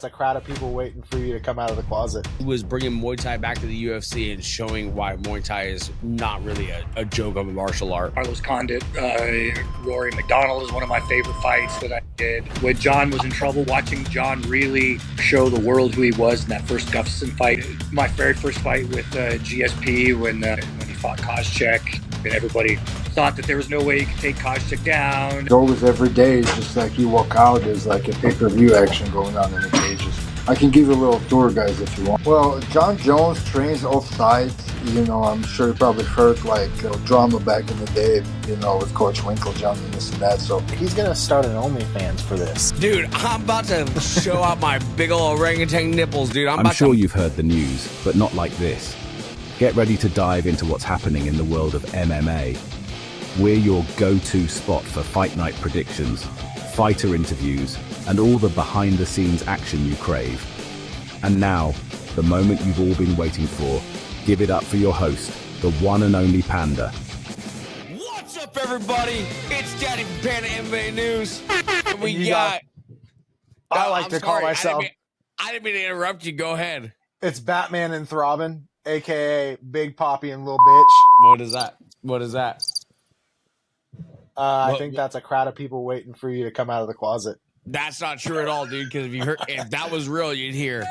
It's a crowd of people waiting for you to come out of the closet. He was bringing Muay Thai back to the UFC and showing why Muay Thai is not really a joke of a martial art. Carlos Condit, Rory McDonald is one of my favorite fights that I did. When Jon was in trouble, watching Jon really show the world who he was in that first Gustafsson fight. My very first fight with GSP when he fought Koscheck, and everybody thought that there was no way he could take Koscheck down. It's always every day, it's just like you walk out, there's like a pay-per-view action going on in the cages. I can give you a little tour, guys, if you want. Well, Jon Jones trains off sides. You know, I'm sure you probably heard like drama back in the day, you know, with Coach Winklejohn and this and that. So He's gonna start an OnlyFans for this. Dude, I'm about to show out my big ol' orangutan nipples, dude. I'm sure you've heard the news, but not like this. Get ready to dive into what's happening in the world of MMA. We're your go-to spot for fight night predictions, fighter interviews, and all the behind-the-scenes action you crave. And now, the moment you've all been waiting for. Give it up for your host, the one and only Panda. What's up, everybody? It's Daddy from PandaMMANews. And we got... I like to call myself... I didn't mean to interrupt you. Go ahead. It's Batman and Throbbing, a.k.a. Big Poppy and Lil Bitch. What is that? What is that? I think that's a crowd of people waiting for you to come out of the closet. That's not true at all, dude. Because if that was real, you'd hear.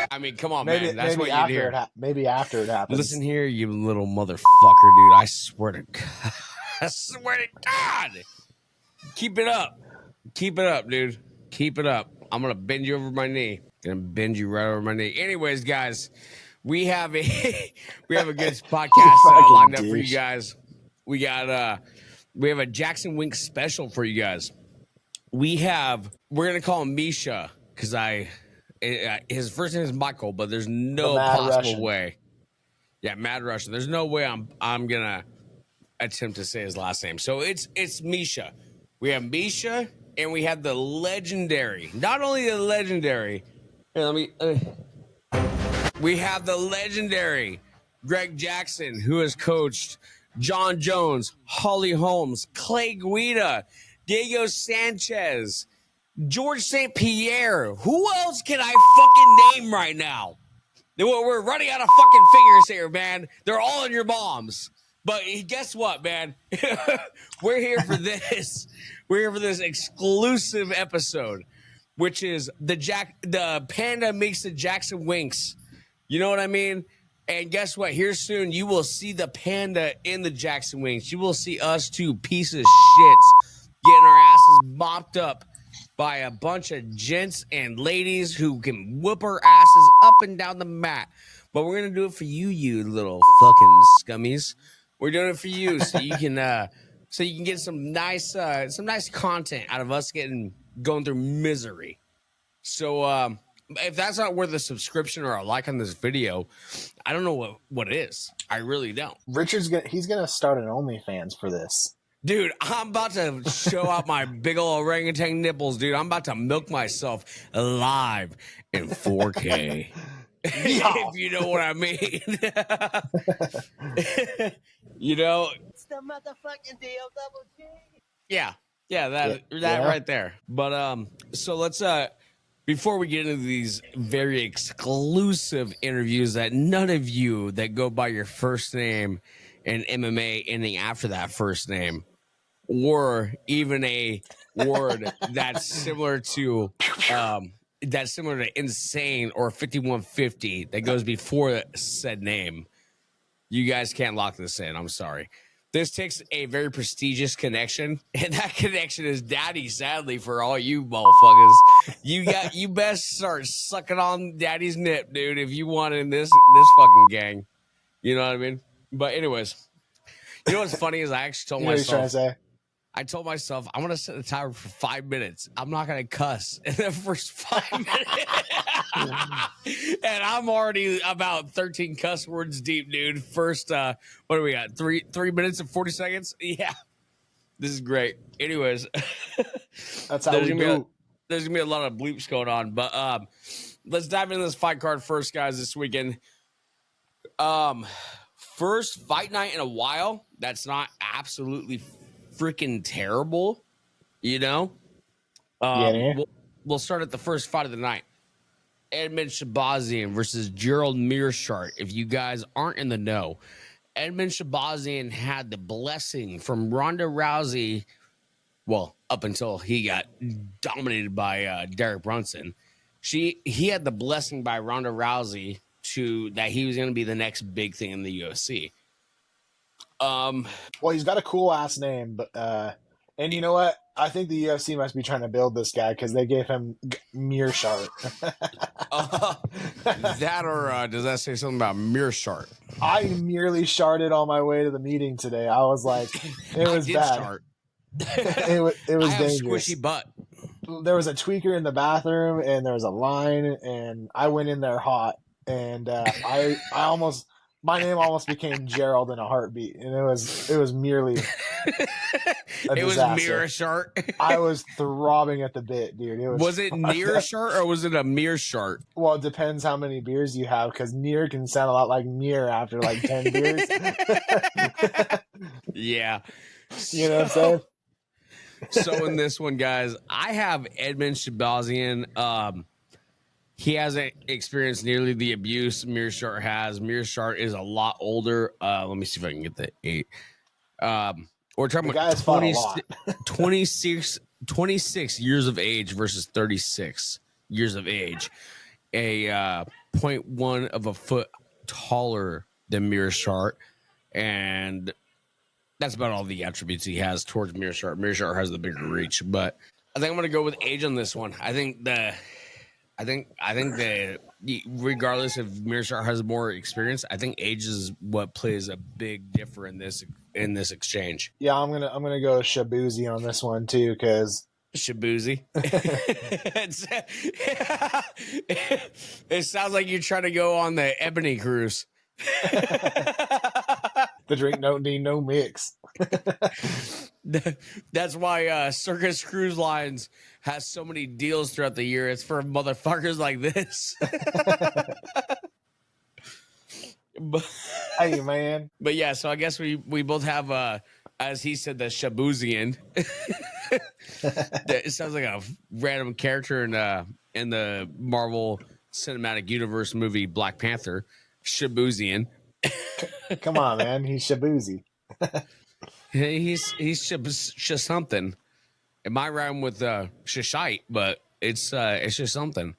I mean, come on, man. That's what you'd hear. Maybe after it happens. Listen here, you little motherfucker, dude. I swear to God. I swear to God. Keep it up. Keep it up, dude. Keep it up. I'm gonna bend you over my knee. Gonna bend you right over my knee. Anyways, guys, we have a good podcast lined up for you guys. We have a JacksonWink special for you guys. We're gonna call him Misha because his first name is Michael, but there's no possible way. Yeah, Mad Russian. There's no way I'm gonna attempt to say his last name. So it's Misha. We have Misha and we have the legendary. Not only the legendary. Here, we have the legendary Greg Jackson, who has coached Jon Jones, Holly Holmes, Clay Guida, Diego Sanchez, George St-Pierre. Who else can I fucking name right now? We're running out of fucking fingers here, man. They're all in your moms. But guess what, man? We're here for this. We're here for this exclusive episode, which is the Panda meets the JacksonWinks. You know what I mean? And guess what? Here soon, you will see the Panda in the JacksonWinks. You will see us two pieces of shits getting our asses mopped up by a bunch of gents and ladies who can whoop our asses up and down the mat. But we're gonna do it for you, you little fucking scummies. We're doing it for you, so you can get some nice content out of us going through misery. So if that's not worth a subscription or a like on this video, I don't know what it is. I really don't. He's gonna start an OnlyFans for this. Dude, I'm about to show out my big ol' orangutan nipples, dude. I'm about to milk myself live in 4K. If you know what I mean. You know? It's the motherfucking DWCS. Yeah, that right there. But so let's before we get into these very exclusive interviews that none of you that go by your first name and MMA ending after that first name, or even a word that's similar to insane or 5150 that goes before said name, you guys can't lock this in. I'm sorry. This takes a very prestigious connection, and that connection is daddy, sadly, for all you motherfuckers. You best start sucking on daddy's nip, dude, if you want in this fucking gang. You know what I mean? But anyways, you know what's funny is I actually told myself I'm gonna set a timer for 5 minutes. I'm not gonna cuss in the first 5 minutes. And I'm already about 13 cuss words deep, dude. First, what do we got? 3 minutes and 40 seconds? Yeah. This is great. Anyways. That's how we do. There's gonna be a lot of bleeps going on. But let's dive into this fight card first, guys, this weekend. First fight night in a while. That's not absolutely freaking terrible, you know? We'll start at the first fight of the night. Edmen Shahbazyan versus Gerald Meerschaert. If you guys aren't in the know, Edmen Shahbazyan had the blessing from Ronda Rousey. Well, up until he got dominated by Derek Brunson, he had the blessing by Ronda Rousey that he was going to be the next big thing in the UFC. Well, he's got a cool ass name, but and you know what? I think the UFC must be trying to build this guy because they gave him Meerschaert. That or does that say something about Meerschaert? I merely sharted on my way to the meeting today. I was like, it was bad. it was dangerous. Squishy butt. There was a tweaker in the bathroom, and there was a line, and I went in there hot, and I almost. My name almost became Gerald in a heartbeat, and it was merely a it was Meerschaert. I was throbbing at the bit, dude. Was it Meerschaert or was it a Meerschaert? Well, it depends how many beers you have, because near can sound a lot like near after like 10 beers. Yeah. You know what I'm saying? So in this one, guys, I have Edmen Shahbazyan. He hasn't experienced nearly the abuse Meerschaert has. Meerschaert is a lot older. Let me see if I can get the 8. We're talking about 26 years of age versus 36 years of age. A 0.1 of a foot taller than Meerschaert. And that's about all the attributes he has towards Meerschaert. Meerschaert has the bigger reach. But I think I'm going to go with age on this one. I think that regardless if Meerschaert has more experience, I think age is what plays a big differ in this exchange. Yeah, I'm gonna go Shahbazyan on this one too, because Shahbazyan. It sounds like you're trying to go on the Ebony cruise. The drink don't need no mix. That's why Circus Cruise Lines has so many deals throughout the year. It's for motherfuckers like this. Hey, man. But yeah, so I guess we both have, as he said, the Shahbazyan. It sounds like a random character in the Marvel Cinematic Universe movie Black Panther. Shahbazyan. Come on, man. He's Shabuzi. He's something. It might rhyme with shishite, but it's just something.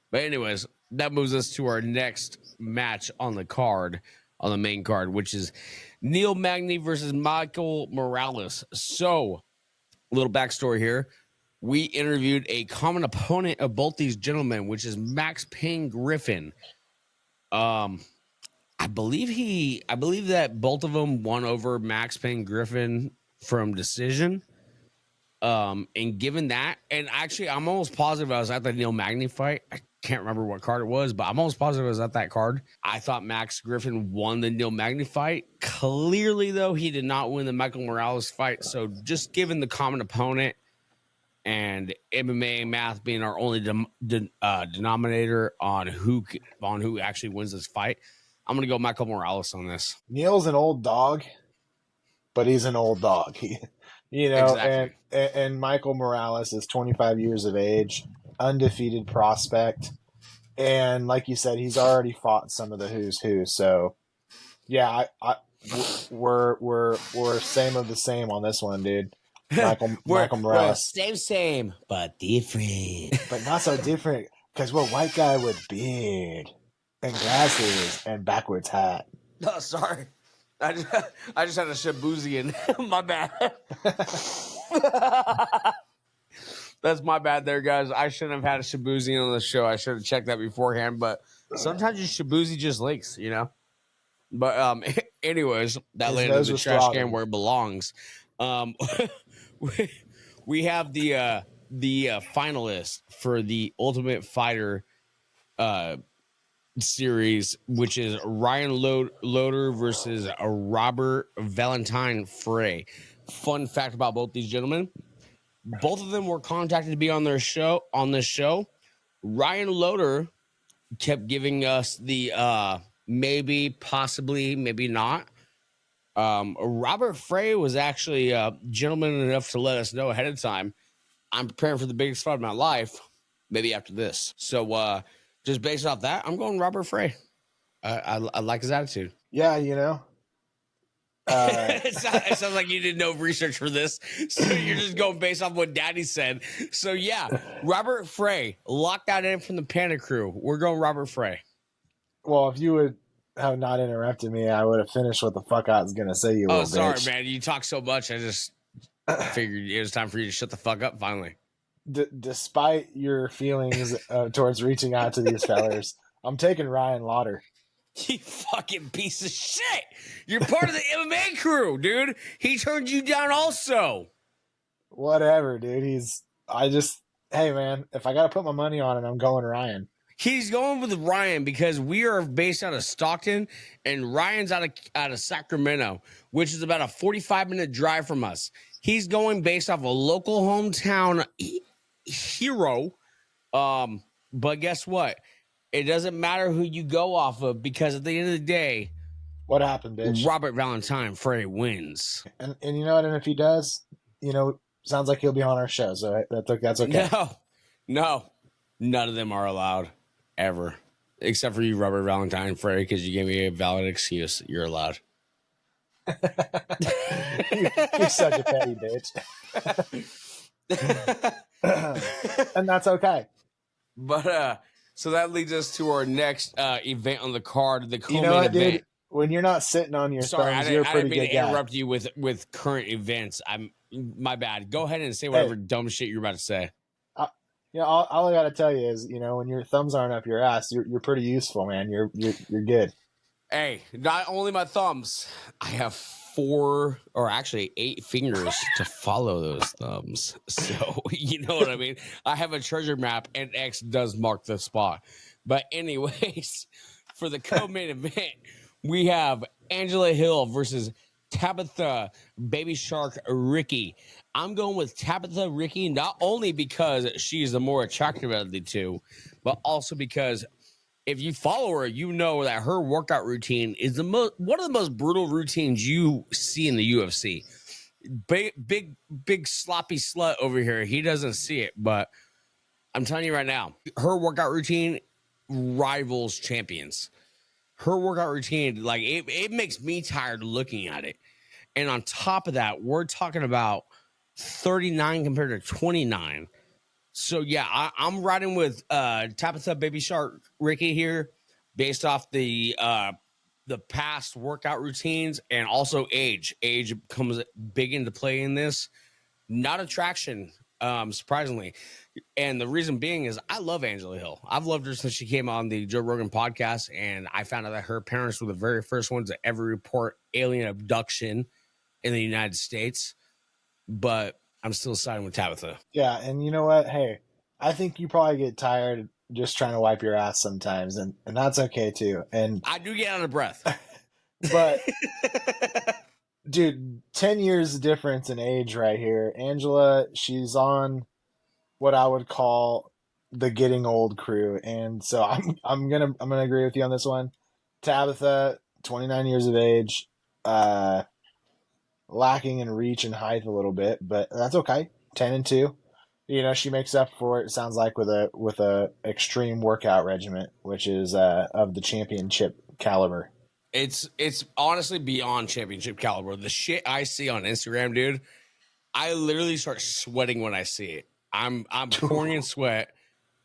But anyways, that moves us to our next match on the card, on the main card, which is Neil Magny versus Michael Morales. So, a little backstory here. We interviewed a common opponent of both these gentlemen, which is Max Payne Griffin. I believe that both of them won over Max Payne Griffin from decision. And given that, and actually, I'm almost positive I was at the Neil Magny fight. I can't remember what card it was, but I'm almost positive I was at that card. I thought Max Griffin won the Neil Magny fight. Clearly, though, he did not win the Michael Morales fight. So just given the common opponent and MMA math being our only denominator on who actually wins this fight, I'm going to go Michael Morales on this. Neil's an old dog, but he's an old dog. Exactly. And Michael Morales is 25 years of age, undefeated prospect. And like you said, he's already fought some of the who's who. So yeah, we're same of the same on this one, dude. Michael Morales. Same, but different. But not so different, because we're a white guy with beard and glasses and backwards hat. Oh, sorry. I just had a Shahbazyan. My bad. That's my bad there, guys. I shouldn't have had a Shahbazyan on the show. I should have checked that beforehand. But sometimes your Shahbazyan just leaks, you know? But anyways, that landed in the trash can where it belongs. We have the finalist for the Ultimate Fighter series, which is Ryan Loder versus Robert Valentin Frey. Fun fact about both these gentlemen: both of them were contacted to be on this show. Ryan Loder kept giving us the maybe, possibly, maybe not. Robert Frey was actually gentleman enough to let us know ahead of time, I'm preparing for the biggest fight of my life, maybe after this. So Just based off that, I'm going Robert Frey. I like his attitude. Yeah, you know. It sounds like you did no research for this, so you're just going based off what Daddy said. So yeah, Robert Frey, lock that in from the Panda crew. We're going Robert Frey. Well, if you would have not interrupted me, I would have finished what the fuck I was gonna say. You little sorry, bitch. man. You talk so much. I just figured it was time for you to shut the fuck up. Finally. Despite your feelings towards reaching out to these fellers, I'm taking Ryan Loder. You fucking piece of shit. You're part of the MMA crew, dude. He turned you down also. Whatever, dude. Hey, man, if I got to put my money on it, I'm going Ryan. He's going with Ryan because we are based out of Stockton and Ryan's out of Sacramento, which is about a 45-minute drive from us. He's going based off a local hometown hero. But guess what? It doesn't matter who you go off of because at the end of the day, what happened, bitch? Robert Valentin Frey wins. And you know what? And if he does, sounds like he'll be on our show. So that's okay. No, none of them are allowed ever, except for you, Robert Valentin Frey, because you gave me a valid excuse. You're allowed. You're such a petty bitch. And that's okay. But so that leads us to our next event on the card, the co-main event. Dude? When you're not sitting on your thumbs, you're a pretty good guy. I didn't mean to interrupt you with current events. My bad. Go ahead and say whatever dumb shit you're about to say. All I got to tell you is, when your thumbs aren't up your ass, you're pretty useful, man. You're good. Hey, not only my thumbs, I have 8 fingers to follow those thumbs. So, you know what I mean? I have a treasure map and X does mark the spot. But anyways, for the co-main event, we have Angela Hill versus Tabatha Baby Shark Ricci. I'm going with Tabatha Ricci, not only because she's the more attractive of the two, but also because if you follow her, you know that her workout routine is one of the most brutal routines you see in the UFC. Big sloppy slut over here. He doesn't see it, but I'm telling you right now, her workout routine rivals champions. Her workout routine, like it makes me tired looking at it. And on top of that, we're talking about 39 compared to 29. So yeah, I'm riding with Tabatha Baby Shark Ricci here, based off the past workout routines and also age. Age comes big into play in this. Not attraction, surprisingly. And the reason being is I love Angela Hill. I've loved her since she came on the Joe Rogan podcast, and I found out that her parents were the very first ones to ever report alien abduction in the United States. But I'm still siding with Tabatha. Yeah, and you know what? Hey, I think you probably get tired just trying to wipe your ass sometimes, and that's okay too. And I do get out of breath. But dude, 10 years difference in age right here. Angela, she's on what I would call the getting old crew, and so I'm gonna agree with you on this one. Tabatha, 29 years of age, lacking in reach and height a little bit, but that's okay. 10-2. She makes up for it. It sounds like with a extreme workout regimen, which is of the championship caliber. It's honestly beyond championship caliber. The shit I see on Instagram, dude, I literally start sweating when I see it. I'm pouring in sweat,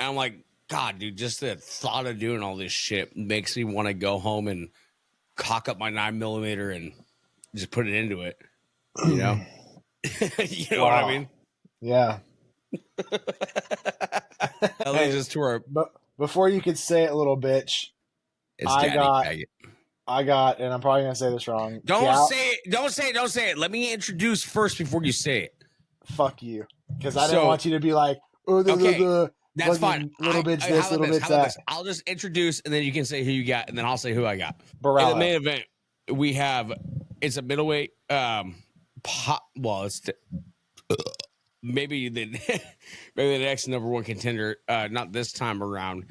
and I'm like, God, dude, just the thought of doing all this shit makes me want to go home and cock up my 9mm and just put it into it. You know? You know what I mean? Yeah. That leads us to our... But before you could say it, little bitch, I got, and I'm probably going to say this wrong. Don't say it. Let me introduce first before you say it. Fuck you. Because I didn't want you to be like, oh, that's fine. Little bitch this, little bitch that. I'll just introduce, and then you can say who you got, and then I'll say who I got. Borralho. In the main event, we have, it's a middleweight, maybe the next number one contender, not this time around,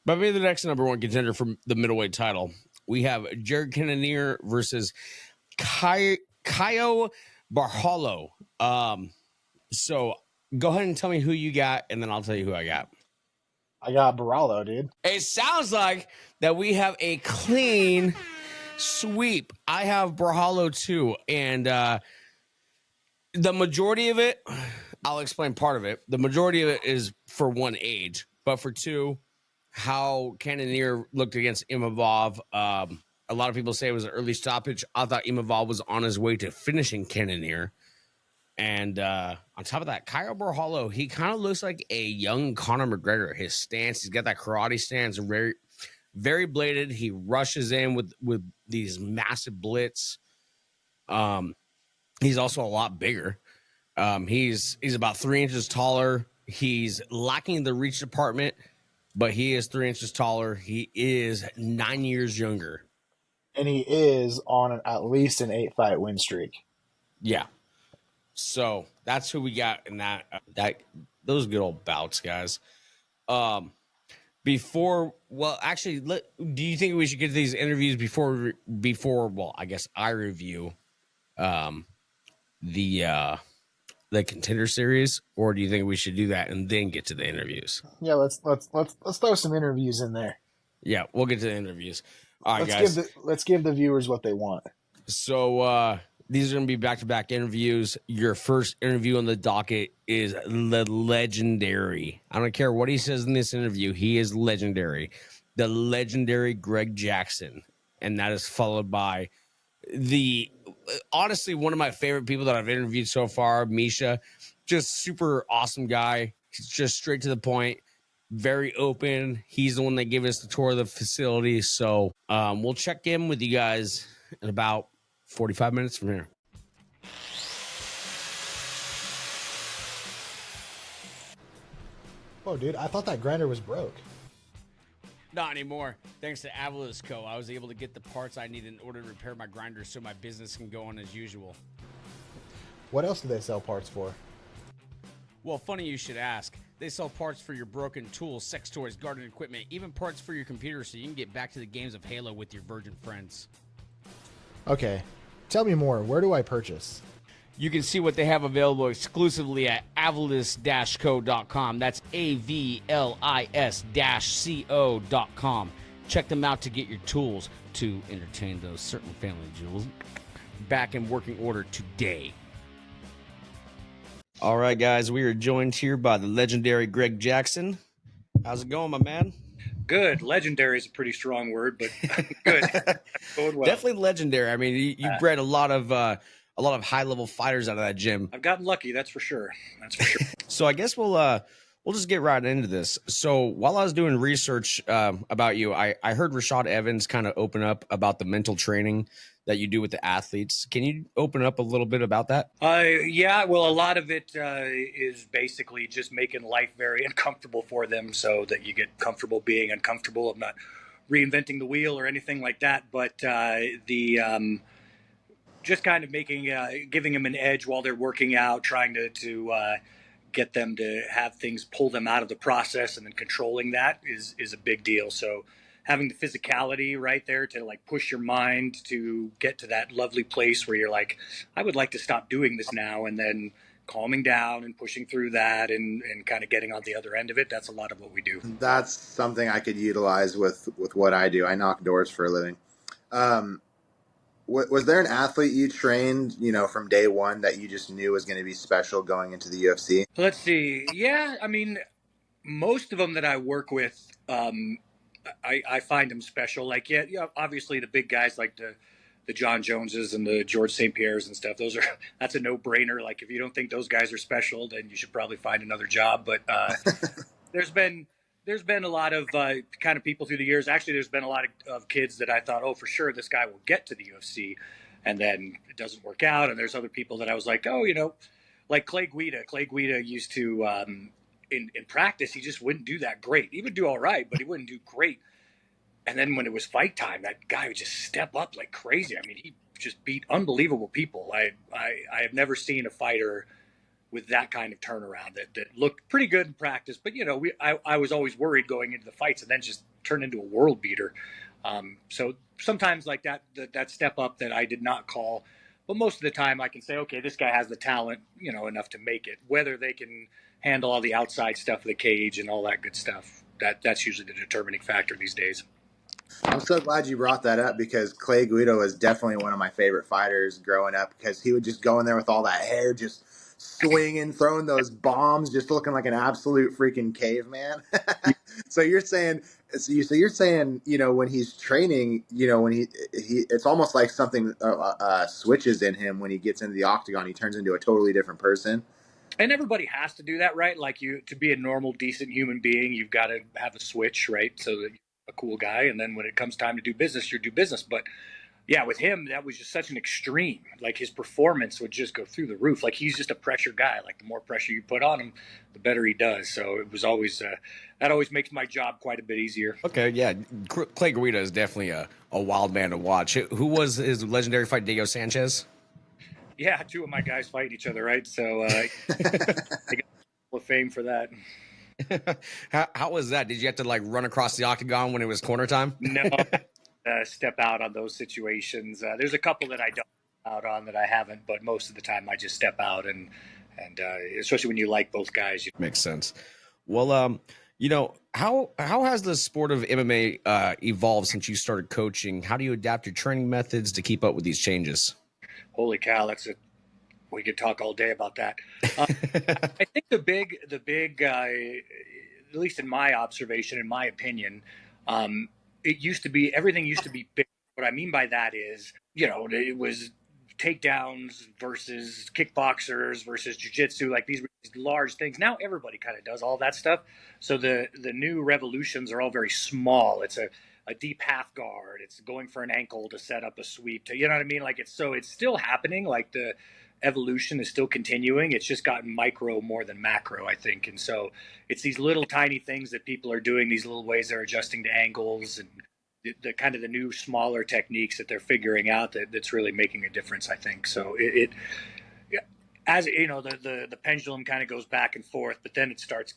but maybe the next number one contender for the middleweight title. We have Gerald Cannonier versus Caio Borralho. So go ahead and tell me who you got, and then I'll tell you who I got. I got Borralho, dude. It sounds like that we have a clean sweep. I have Borralho too, and the majority of it, I'll explain part of it. The majority of it is for one, age, but for two, how Cannonier looked against Imavov. A lot of people say it was an early stoppage. I thought Imavov was on his way to finishing Cannonier. And on top of that, Caio Borralho, he kind of looks like a young Conor McGregor. His stance, he's got that karate stance, very, very bladed. He rushes in with these massive blitz. He's also a lot bigger. He's about 3 inches taller. He's lacking the reach department, but he is 3 inches taller. He is 9 years younger. And he is on at least an 8-fight win streak. Yeah. So that's who we got in that those good old bouts, guys. Do you think we should get to these interviews before? Well, I guess I review the contender series, or do you think we should do that and then get to the interviews? Yeah, let's throw some interviews in there. Yeah, we'll get to the interviews. All right, let's give the viewers what they want. So these are going to be back-to-back interviews. Your first interview on the docket is the legendary. I don't care what he says in this interview. He is legendary. The legendary Greg Jackson. And that is followed by honestly, one of my favorite people that I've interviewed so far, Misha. Just super awesome guy. He's just straight to the point. Very open. He's the one that gave us the tour of the facility. So we'll check in with you guys in about 45 minutes from here. Oh, dude, I thought that grinder was broke. Not anymore. Thanks to Avalis Co., I was able to get the parts I need in order to repair my grinder so my business can go on as usual. What else do they sell parts for? Well, funny you should ask. They sell parts for your broken tools, sex toys, garden equipment, even parts for your computer so you can get back to the games of Halo with your virgin friends. Okay, tell me more. Where do I purchase? You can see what they have available exclusively at avalis-co.com. That's AVLIS-CO.com. Check them out to get your tools to entertain those certain family jewels back in working order today. All right, guys, we are joined here by the legendary Greg Jackson. How's it going, my man? Good. Legendary is a pretty strong word, but good. Going well. Definitely legendary. I mean, you bred a lot of high-level fighters out of that gym. I've gotten lucky, that's for sure. So I guess we'll just get right into this. So while I was doing research about you, I heard Rashad Evans kind of open up about the mental training that you do with the athletes. Can you open up a little bit about that? Yeah, well, a lot of it is basically just making life very uncomfortable for them so that you get comfortable being uncomfortable. I'm not reinventing the wheel or anything like that, but just kind of giving them an edge while they're working out, trying to get them to have things pull them out of the process, and then controlling that is a big deal. So having the physicality right there to like push your mind to get to that lovely place where you're like, I would like to stop doing this now, and then calming down and pushing through that and kind of getting on the other end of it. That's a lot of what we do. That's something I could utilize with what I do. I knock doors for a living. Was there an athlete you trained, from day one that you just knew was going to be special going into the UFC? Let's see. Yeah, I mean, most of them that I work with, I find them special. Like, yeah, obviously the big guys like the Jon Joneses and the George St-Pierres and stuff. That's a no-brainer. Like, if you don't think those guys are special, then you should probably find another job. But there's been a lot of kind of people through the years. Actually, there's been a lot of kids that I thought, oh, for sure, this guy will get to the UFC. And then it doesn't work out. And there's other people that I was like, oh, like Clay Guida. Clay Guida used to, in practice, he just wouldn't do that great. He would do all right, but he wouldn't do great. And then when it was fight time, that guy would just step up like crazy. I mean, he just beat unbelievable people. I have never seen a fighter with that kind of turnaround that looked pretty good in practice. But, I was always worried going into the fights and then just turn into a world beater. So sometimes like that step up that I did not call. But most of the time I can say, okay, this guy has the talent, enough to make it. Whether they can handle all the outside stuff of the cage and all that good stuff, that's usually the determining factor these days. I'm so glad you brought that up because Clay Guida was definitely one of my favorite fighters growing up because he would just go in there with all that hair, just swinging, throwing those bombs, just looking like an absolute freaking caveman. So you're saying, you're saying, when he's training, when he it's almost like something switches in him when he gets into the octagon. He turns into a totally different person. And everybody has to do that, right? Like to be a normal, decent human being, you've got to have a switch, right? So that you're a cool guy. And then when it comes time to do business, you do business. But yeah, with him, that was just such an extreme. Like his performance would just go through the roof. Like he's just a pressure guy. Like the more pressure you put on him, the better he does. So it was always, that always makes my job quite a bit easier. Okay, yeah. Clay Guida is definitely a wild man to watch. Who was his legendary fight, Diego Sanchez? Yeah, two of my guys fighting each other, right? So I got a fame for that. How was that? Did you have to like run across the octagon when it was corner time? No, step out on those situations. There's a couple that I don't out on that I haven't, but most of the time I just step out and especially when you like both guys. Makes sense. Well, how has the sport of MMA evolved since you started coaching? How do you adapt your training methods to keep up with these changes? Holy cow, we could talk all day about that. I think the big, at least in my observation, in my opinion, everything used to be big. What I mean by that is, it was takedowns versus kickboxers versus jiu-jitsu, like these large things. Now everybody kind of does all that stuff. So the new revolutions are all very small. It's a deep half guard. It's going for an ankle to set up a sweep. You know what I mean? Like it's still happening. Like the evolution is still continuing. It's just gotten micro more than macro, I think. And so it's these little tiny things that people are doing, these little ways they're adjusting to angles and the kind of the new smaller techniques that they're figuring out that's really making a difference, I think. So as you know, the pendulum kind of goes back and forth, but then it starts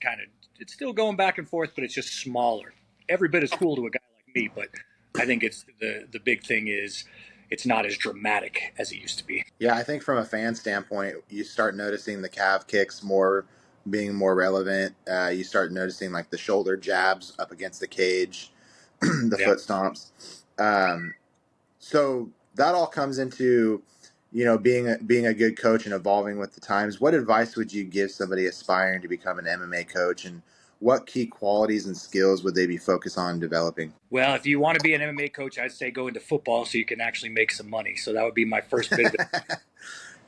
it's still going back and forth, but it's just smaller. Every bit as cool to a guy like me, but I think it's the big thing is it's not as dramatic as it used to be. Yeah, I think from a fan standpoint, you start noticing the calf kicks being more relevant. You start noticing like the shoulder jabs up against the cage, the foot stomps. So that all comes into, being a good coach and evolving with the times. What advice would you give somebody aspiring to become an MMA coach, and what key qualities and skills would they be focused on developing? Well, if you want to be an MMA coach, I'd say go into football so you can actually make some money. So that would be my first bit of it.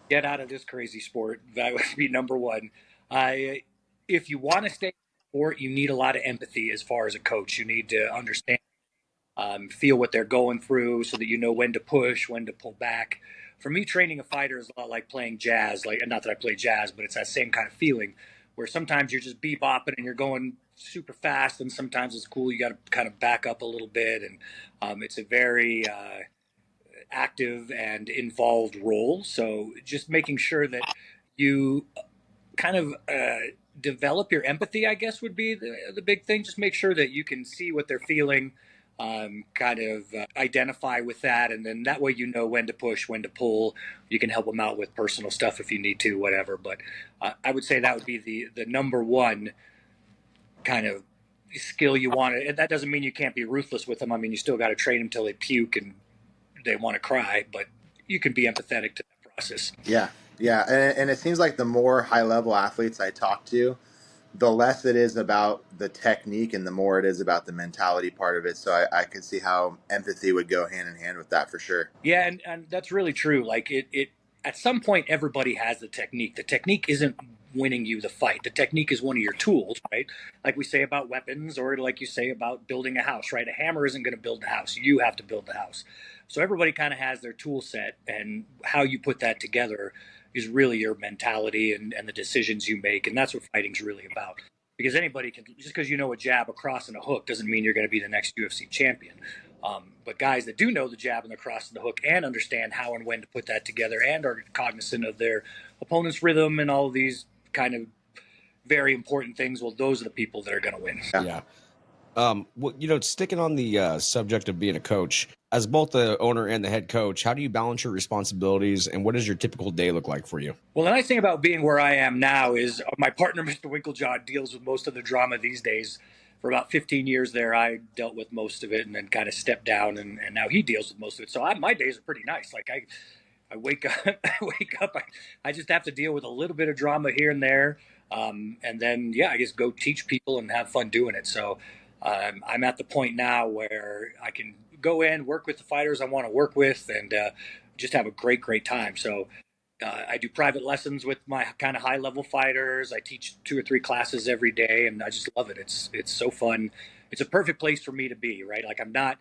Get out of this crazy sport. That would be number one. If you want to stay in sport, you need a lot of empathy as far as a coach. You need to understand, feel what they're going through so that you know when to push, when to pull back. For me, training a fighter is a lot like playing jazz. Like, not that I play jazz, but it's that same kind of feeling where sometimes you're just bebopping and you're going super fast, and sometimes it's cool. You got to kind of back up a little bit, and it's a very active and involved role. So just making sure that you kind of develop your empathy, I guess, would be the big thing. Just make sure that you can see what they're feeling, identify with that, and then that way you know when to push, when to pull. You can help them out with personal stuff if you need to, whatever. But I would say that would be the number one kind of skill you want. And that doesn't mean you can't be ruthless with them. I mean, you still got to train them till they puke and they want to cry, but you can be empathetic to that process. Yeah. And it seems like the more high-level athletes I talk to, the less it is about the technique and the more it is about the mentality part of it. So I can see how empathy would go hand in hand with that for sure. Yeah, and that's really true. Like it at some point, everybody has the technique. The technique isn't winning you the fight. The technique is one of your tools, right? Like we say about weapons, or like you say about building a house, right? A hammer isn't going to build the house. You have to build the house. So everybody kind of has their tool set, and how you put that together is really your mentality and the decisions you make. And that's what fighting's really about. Because anybody can, just because you know a jab, a cross, and a hook doesn't mean you're going to be the next UFC champion. But guys that do know the jab and the cross and the hook and understand how and when to put that together and are cognizant of their opponent's rhythm and all of these kind of very important things, well, those are the people that are going to win. Yeah. Well, sticking on the subject of being a coach, as both the owner and the head coach, how do you balance your responsibilities, and what does your typical day look like for you? Well, the nice thing about being where I am now is my partner, Mr. Winklejohn, deals with most of the drama these days. for about 15 years there, I dealt with most of it and then kind of stepped down, and now he deals with most of it. So my days are pretty nice. Like I wake up, I just have to deal with a little bit of drama here and there. And then, yeah, I just go teach people and have fun doing it. So I'm at the point now where I can go in, work with the fighters I want to work with, and just have a great time. So I do private lessons with my kind of high level fighters. I teach 2 or 3 classes every day, and I just love it. It's so fun. It's a perfect place for me to be, right? Like I'm not,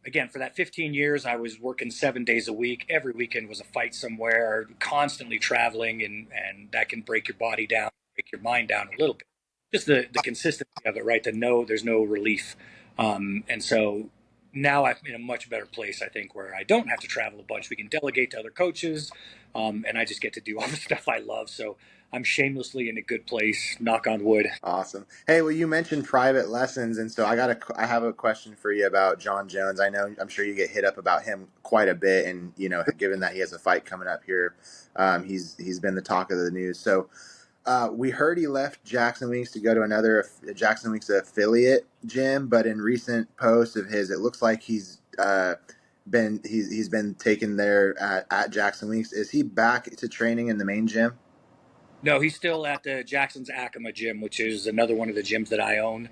again, for that 15 years, I was working 7 days a week. Every weekend was a fight somewhere, constantly traveling, and that can break your body down, break your mind down a little bit. Just the consistency of it, right? To know there's no relief. And so now I'm in a much better place, I think, where I don't have to travel a bunch. We can delegate to other coaches, and I just get to do all the stuff I love. So I'm shamelessly in a good place, knock on wood. Awesome. Hey, well, you mentioned private lessons, and so I have a question for you about Jon Jones. I'm sure you get hit up about him quite a bit, and given that he has a fight coming up here, he's been the talk of the news. So, we heard he left Jackson Winks to go to another Jackson Winks affiliate gym, but in recent posts of his, it looks like he's been taken there at Jackson Winks. Is he back to training in the main gym? No, he's still at the Jackson's MMA Gym, which is another one of the gyms that I own.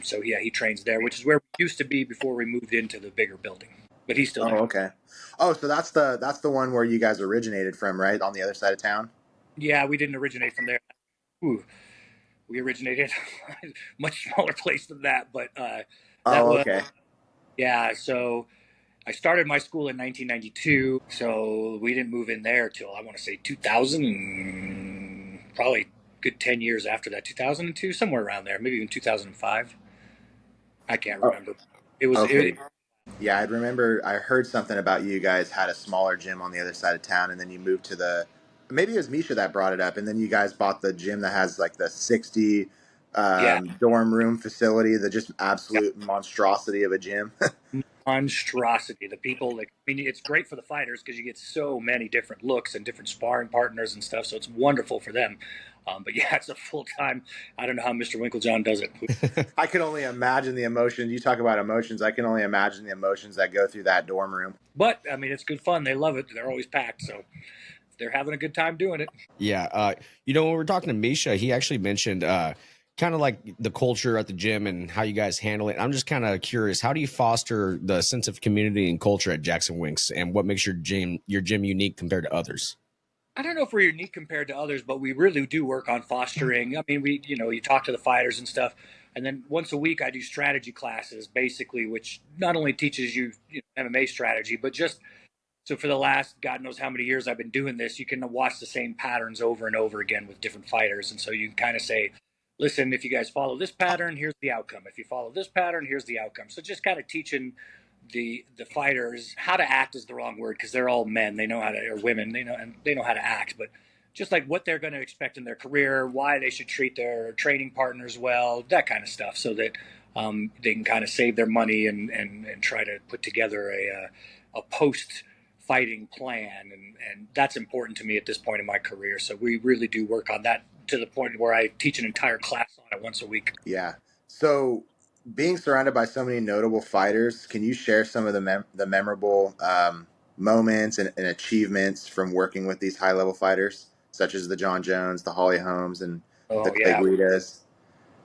So yeah, he trains there, which is where we used to be before we moved into the bigger building. But he's still there. Oh, okay. Oh, so that's the one where you guys originated from, right? On the other side of town? Yeah, we didn't originate from there. Ooh, we originated much smaller place than that, but that Oh, was okay. yeah. So I started my school in 1992, so we didn't move in there till I want to say 2000, and probably good 10 years after that, 2002, somewhere around there, maybe even 2005. I can't Oh, remember. It was okay. Yeah, I remember I heard something about you guys had a smaller gym on the other side of town, and then you moved to maybe it was Misha that brought it up, and then you guys bought the gym that has like the 60 yeah, dorm room facility, the just absolute monstrosity of a gym. monstrosity. The people, like, I mean, it's great for the fighters because you get so many different looks and different sparring partners and stuff. So it's wonderful for them. But yeah, it's a full time. I don't know how Mr. Winklejohn does it. I can only imagine the emotions. You talk about emotions. I can only imagine the emotions that go through that dorm room. But I mean, it's good fun. They love it. They're always packed. So they're having a good time doing it. Yeah. When we're talking to Misha, he actually mentioned kind of like the culture at the gym and how you guys handle it. I'm just kind of curious, how do you foster the sense of community and culture at Jackson Winks, and what makes your gym unique compared to others? I don't know if we're unique compared to others, but we really do work on fostering. I mean, you talk to the fighters and stuff, and then once a week I do strategy classes, basically, which not only teaches you, MMA strategy, but just so for the last God knows how many years I've been doing this, you can watch the same patterns over and over again with different fighters, and so you can kind of say, listen, if you guys follow this pattern, here's the outcome. If you follow this pattern, here's the outcome. So just kind of teaching the fighters how to act is the wrong word because they're all men. They know how to, or women. They know how to act, but just like what they're going to expect in their career, why they should treat their training partners well, that kind of stuff, so that they can kind of save their money and try to put together a post fighting plan, and that's important to me at this point in my career. So we really do work on that to the point where I teach an entire class on it once a week. Yeah. So, being surrounded by so many notable fighters, can you share some of the memorable moments and achievements from working with these high level fighters, such as the Jon Jones, the Holly Holmes, and the Oh Clay yeah, Guidas?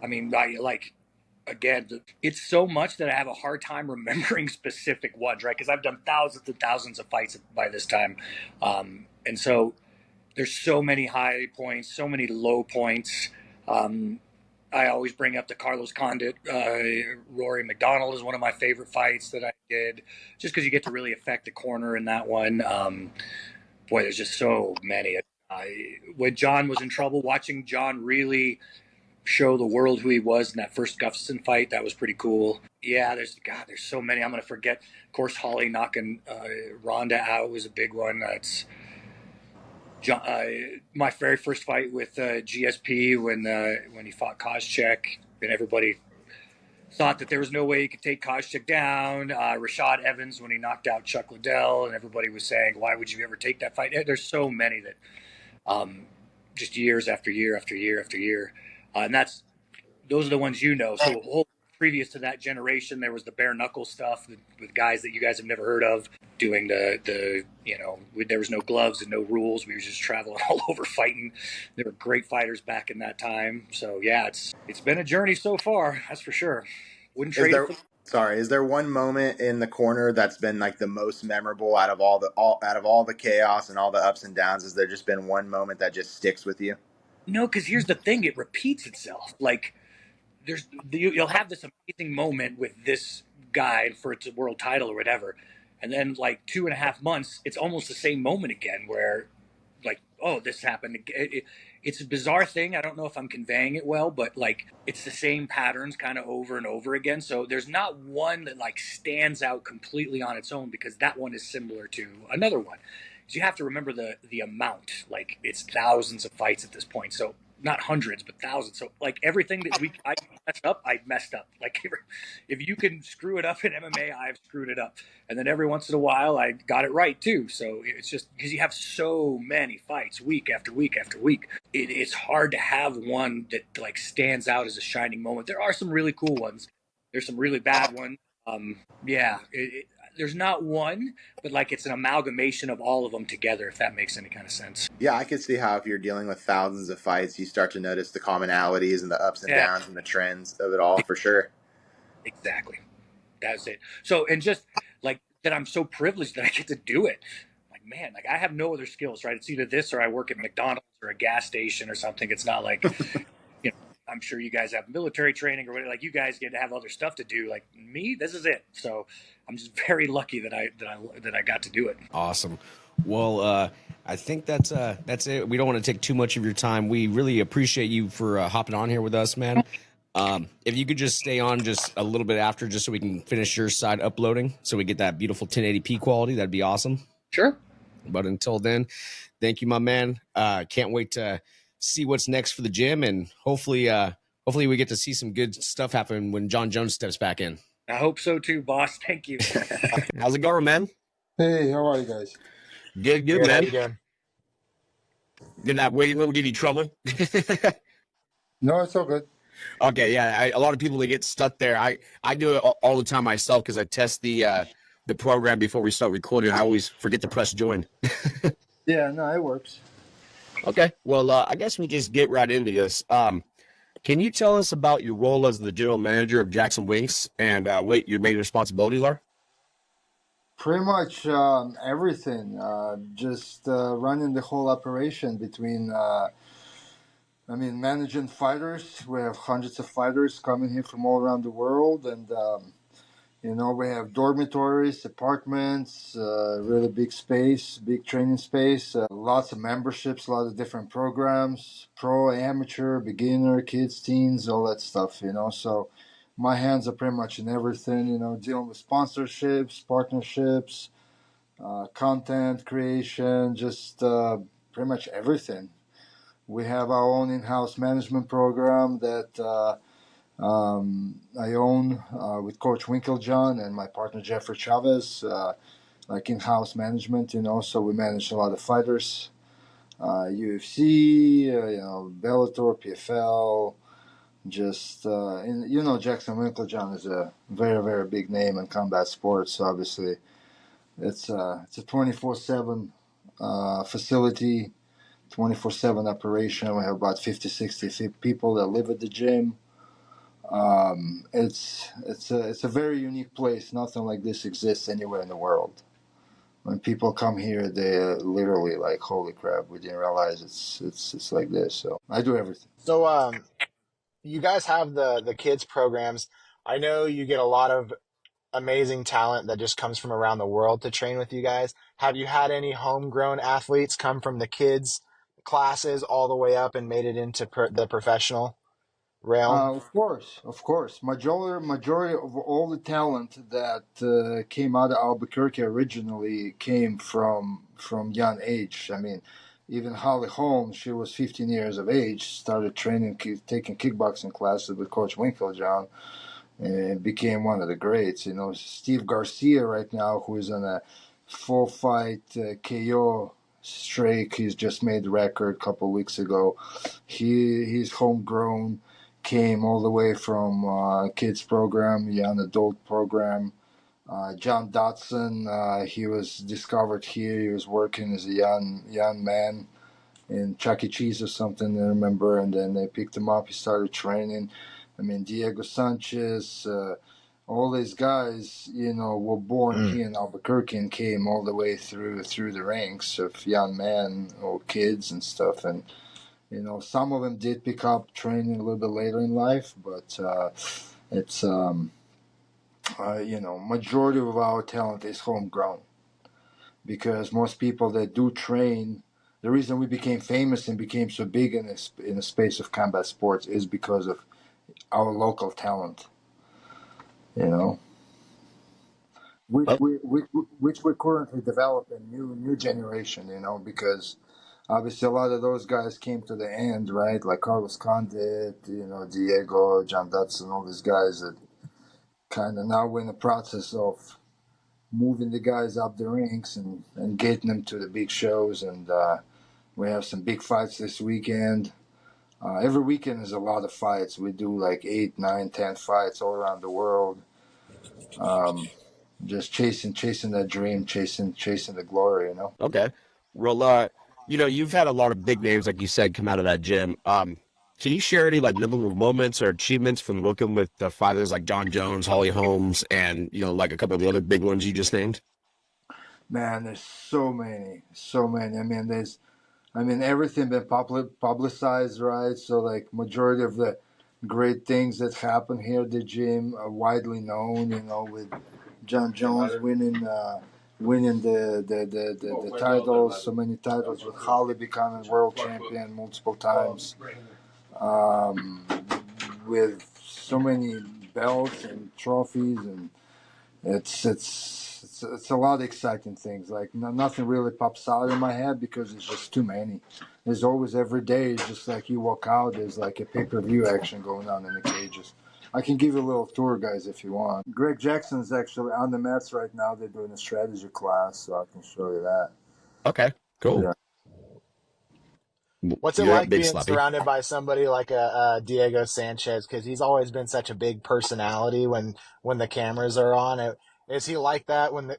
I mean, again, it's so much that I have a hard time remembering specific ones, right? Because I've done thousands and thousands of fights by this time, and so there's so many high points, so many low points. I always bring up the Carlos Condit, Rory McDonald is one of my favorite fights that I did, just because you get to really affect the corner in that one. Boy, there's just so many. When Jon was in trouble, watching Jon really show the world who he was in that first Gustafsson fight, that was pretty cool. Yeah, there's so many. I'm gonna forget. Of course, Holly knocking Ronda out was a big one. That's my very first fight with GSP when he fought Koscheck, and everybody thought that there was no way he could take Koscheck down. Rashad Evans when he knocked out Chuck Liddell, and everybody was saying, "Why would you ever take that fight?" There's so many that just years after year after year after year, and that's those are the ones you know. So previous to that generation, there was the bare knuckle stuff with guys that you guys have never heard of doing the there was no gloves and no rules. We were just traveling all over fighting. They were great fighters back in that time. So yeah, it's been a journey so far. That's for sure. Wouldn't trade it for. Sorry, is there one moment in the corner that's been like the most memorable out of all the chaos and all the ups and downs? Has there just been one moment that just sticks with you? No, because here's the thing: it repeats itself. Like you'll have this amazing moment with this guy for its world title or whatever, and then like 2.5 months, it's almost the same moment again where, like, oh, this happened. It's a bizarre thing. I don't know if I'm conveying it well, but like it's the same patterns kind of over and over again. So there's not one that like stands out completely on its own because that one is similar to another one. So you have to remember the amount. Like it's thousands of fights at this point. So not hundreds, but thousands. So like everything that I messed up. Like if you can screw it up in MMA, I've screwed it up. And then every once in a while, I got it right too. So it's just because you have so many fights week after week after week, it's hard to have one that like stands out as a shining moment. There are some really cool ones. There's some really bad ones. There's not one, but like it's an amalgamation of all of them together, if that makes any kind of sense. Yeah, I could see how if you're dealing with thousands of fights, you start to notice the commonalities and the ups and downs and the trends of it all, for sure. Exactly. That's it. So, and just like that, I'm so privileged that I get to do it. Like, man, like I have no other skills, right? It's either this or I work at McDonald's or a gas station or something. It's not like, I'm sure you guys have military training or whatever. Like you guys get to have other stuff to do. Like me, this is it. So I'm just very lucky that I got to do it. Awesome. Well, I think that's it. We don't want to take too much of your time. We really appreciate you for hopping on here with us, man. If you could just stay on just a little bit after, just so we can finish your side uploading, so we get that beautiful 1080p quality, that'd be awesome. Sure. But until then, thank you, my man. Can't wait to see what's next for the gym, and hopefully we get to see some good stuff happen when Jon Jones steps back in. I hope so too, boss. Thank you. How's it going, man? Hey, how are you guys? Good, Good, how man. you doing? Did that waiting room give you trouble? No, it's all good. Okay, yeah. A lot of people, they get stuck there. I do it all the time myself because I test the program before we start recording. I always forget to press join. Yeah, no, it works. Okay, well, I guess we just get right into this. Can you tell us about your role as the general manager of JacksonWink and what your main responsibilities are? Pretty much everything. Just running the whole operation between, managing fighters. We have hundreds of fighters coming here from all around the world. And, we have dormitories, apartments, really big space, big training space, lots of memberships, a lot of different programs, pro, amateur, beginner, kids, teens, all that stuff, So my hands are pretty much in everything, dealing with sponsorships, partnerships, content creation, just pretty much everything. We have our own in-house management program that I own with Coach Winklejohn and my partner Jeffrey Chavez, like in-house management, so we manage a lot of fighters, UFC, Bellator, PFL, just Jackson Winklejohn is a very, very big name in combat sports. So obviously, it's a 24/7 facility, 24/7 operation. We have about 50, 60 people that live at the gym. It's a very unique place. Nothing like this exists anywhere in the world. When people come here, they're literally like, "Holy crap! We didn't realize it's like this." So I do everything. So, you guys have the kids programs. I know you get a lot of amazing talent that just comes from around the world to train with you guys. Have you had any homegrown athletes come from the kids classes all the way up and made it into the professional realm? Of course. Majority of all the talent that came out of Albuquerque originally came from young age. I mean, even Holly Holm, she was 15 years of age, started training, taking kickboxing classes with Coach Winklejohn, and became one of the greats. Steve Garcia right now, who is on a 4-fight KO streak, he's just made the record a couple of weeks ago. He's homegrown. came all the way from kids program, young adult program. John Dotson, he was discovered here. He was working as a young man in Chuck E. Cheese or something, I remember, and then they picked him up. He started training. I mean, Diego Sanchez, all these guys, were born here in Albuquerque and came all the way through the ranks of young men or kids and stuff. And some of them did pick up training a little bit later in life, but it's majority of our talent is homegrown, because most people that do train, the reason we became famous and became so big in the space of combat sports is because of our local talent, which we're currently developing new generation, because obviously a lot of those guys came to the end, right? Like Carlos Condit, Diego, John Dutson, all these guys that kind of now we're in the process of moving the guys up the ranks and getting them to the big shows. And we have some big fights this weekend. Every weekend is a lot of fights. We do like 8, 9, 10 fights all around the world. Just chasing that dream, chasing the glory, Okay. Well, you've had a lot of big names, like you said, come out of that gym. Can you share any like memorable moments or achievements from working with the fighters like Jon Jones, Holmes, and like a couple of the other big ones you just named? Man, there's so many. I mean, everything been publicized, right? So like majority of the great things that happen here at the gym are widely known. With Jon Jones winning the titles, so many titles, with Holly becoming world champion multiple times, with so many belts and trophies, and it's a lot of exciting things. Like nothing really pops out in my head because it's just too many. There's always, every day, it's just like you walk out, there's like a pay-per-view action going on in the cages. I can give you a little tour, guys, if you want. Greg Jackson's actually on the mats right now. They're doing a strategy class, so I can show you that. Okay, cool. Yeah. What's it You're like up, Big being Slappy. surrounded by somebody like a Diego Sanchez? Because he's always been such a big personality when the cameras are on. Is he like that when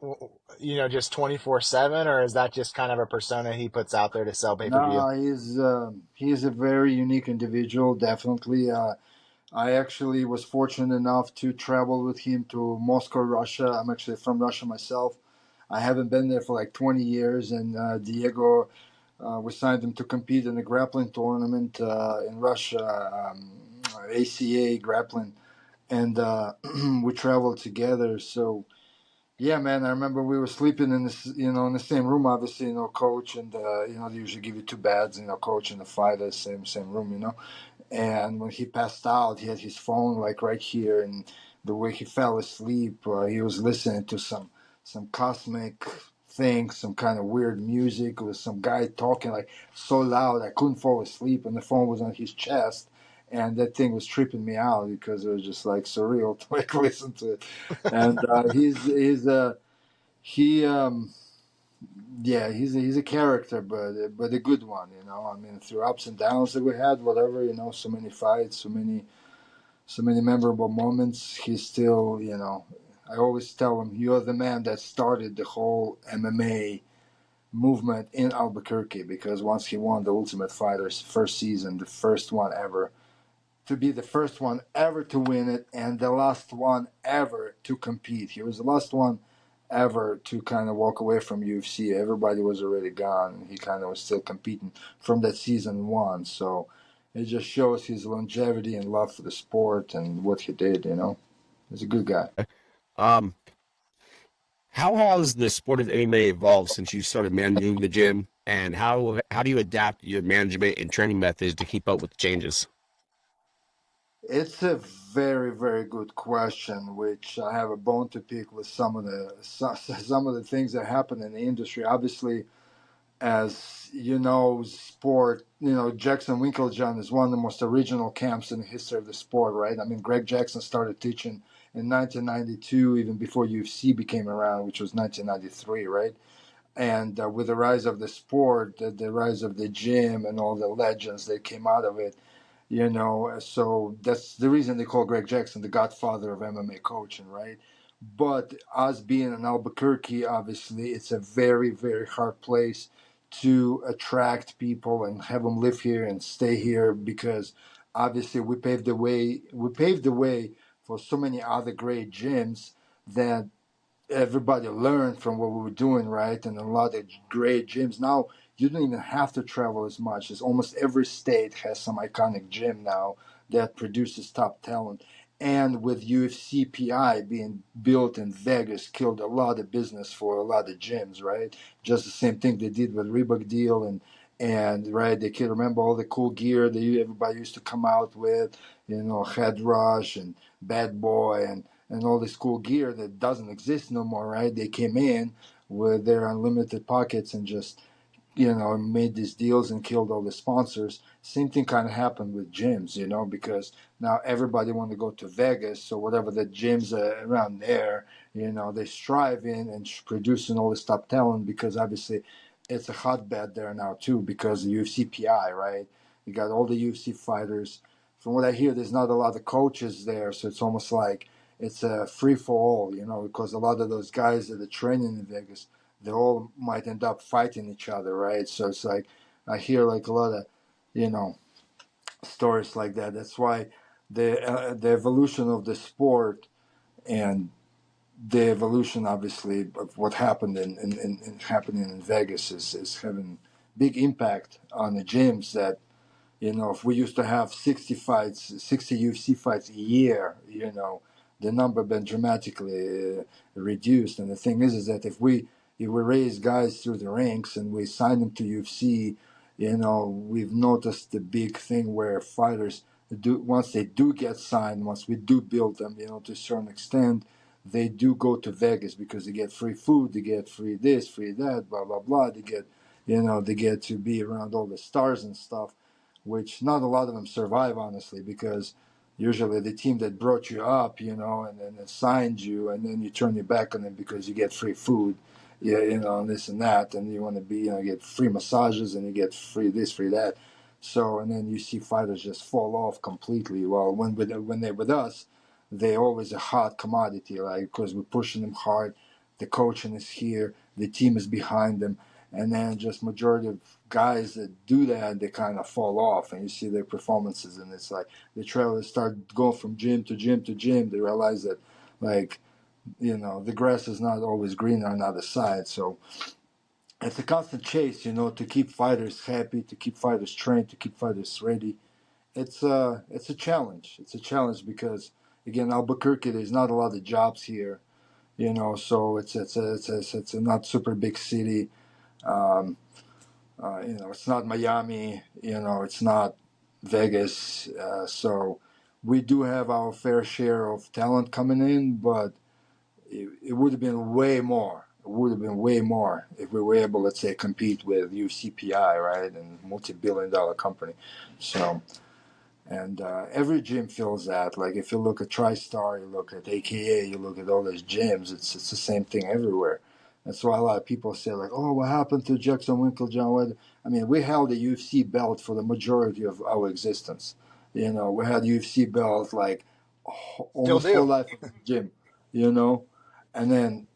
just 24/7, or is that just kind of a persona he puts out there to sell pay-per-view? No, he's a very unique individual, definitely. I actually was fortunate enough to travel with him to Moscow, Russia. I'm actually from Russia myself. I haven't been there for like 20 years, and Diego, we signed him to compete in a grappling tournament in Russia, ACA grappling, and we traveled together. So, yeah, man, I remember we were sleeping in this, in the same room, obviously, coach, and they usually give you two beds, coach and the fighter, same room. And when he passed out, he had his phone like right here, and the way he fell asleep, he was listening to some cosmic thing, some kind of weird music with some guy talking like so loud I couldn't fall asleep, and the phone was on his chest, and that thing was tripping me out because it was just like surreal to like listen to it. And he's a character, but a good one, I mean, through ups and downs that we had, whatever, so many fights, so many memorable moments. He's still, I always tell him, you're the man that started the whole MMA movement in Albuquerque, because once he won the Ultimate Fighter's first season, the first one ever, to be the first one ever to win it and the last one ever to compete. He was the last one ever to kind of walk away from UFC. Everybody was already gone. He kind of was still competing from that season one. So it just shows his longevity and love for the sport and what he did, He's a good guy. How has the sport of MMA evolved since you started managing the gym, and how do you adapt your management and training methods to keep up with the changes? It's a very, very good question, which I have a bone to pick with some of the things that happen in the industry. Obviously, as sport, JacksonWink MMA Gym is one of the most original camps in the history of the sport, right? I mean, Greg Jackson started teaching in 1992, even before UFC became around, which was 1993, right? And with the rise of the sport, the rise of the gym and all the legends that came out of it, So that's the reason they call Greg Jackson the godfather of MMA coaching, right? But us being in Albuquerque, obviously, it's a very, very hard place to attract people and have them live here and stay here because obviously we paved the way. We paved the way for so many other great gyms that everybody learned from what we were doing, right? And a lot of great gyms. Now you don't even have to travel as much. As almost every state has some iconic gym now that produces top talent. And with UFC PI being built in Vegas, killed a lot of business for a lot of gyms, right? Just the same thing they did with Reebok deal and right, they can remember all the cool gear that everybody used to come out with, Head Rush and Bad Boy and all this cool gear that doesn't exist no more, right? They came in with their unlimited pockets and just, made these deals and killed all the sponsors. Same thing kind of happened with gyms, because now everybody want to go to Vegas, so whatever the gyms are around there, they strive in and producing all this top talent because obviously it's a hotbed there now too because of UFC PI, right? You got all the UFC fighters. From what I hear, there's not a lot of coaches there, so it's almost like it's a free for all, because a lot of those guys that are training in Vegas, they all might end up fighting each other, right? So it's like I hear like a lot of, stories like that. That's why the evolution of the sport and the evolution, obviously, of what happened in happening in Vegas is having big impact on the gyms that if we used to have 60 fights, 60 UFC fights a year, the number been dramatically reduced. And the thing is that if we raise guys through the ranks and we sign them to UFC, we've noticed the big thing where fighters do once they do get signed, once we do build them, to a certain extent, they do go to Vegas because they get free food, they get free this, free that, blah blah blah. They get to be around all the stars and stuff, which not a lot of them survive, honestly, because usually the team that brought you up, and then signed you, and then you turn your back on them because you get free food, and this and that, and you want to be, get free massages, and you get free this, free that. So, and then you see fighters just fall off completely. Well, when they're with us, they're always a hot commodity, like because we're pushing them hard. The coaching is here, the team is behind them, and then just majority of guys that do that, they kind of fall off, and you see their performances, and it's like they try to start going from gym to gym to gym. They realize that, like, the grass is not always greener on the other side. So it's a constant chase, to keep fighters happy, to keep fighters trained, to keep fighters ready. It's a challenge. It's a challenge because again, Albuquerque, there's not a lot of jobs here, so it's a not super big city. It's not Miami, it's not Vegas. So we do have our fair share of talent coming in, but it would have been way more. It would have been way more if we were able, let's say, compete with UCPI, right, and multi-billion-dollar company. So, and every gym feels that. Like if you look at TriStar, you look at AKA, you look at all those gyms, it's the same thing everywhere. That's why a lot of people say like, "Oh, what happened to JacksonWink John?" I mean, we held a UFC belt for the majority of our existence. We had UFC belt like almost do. whole life in the gym. And then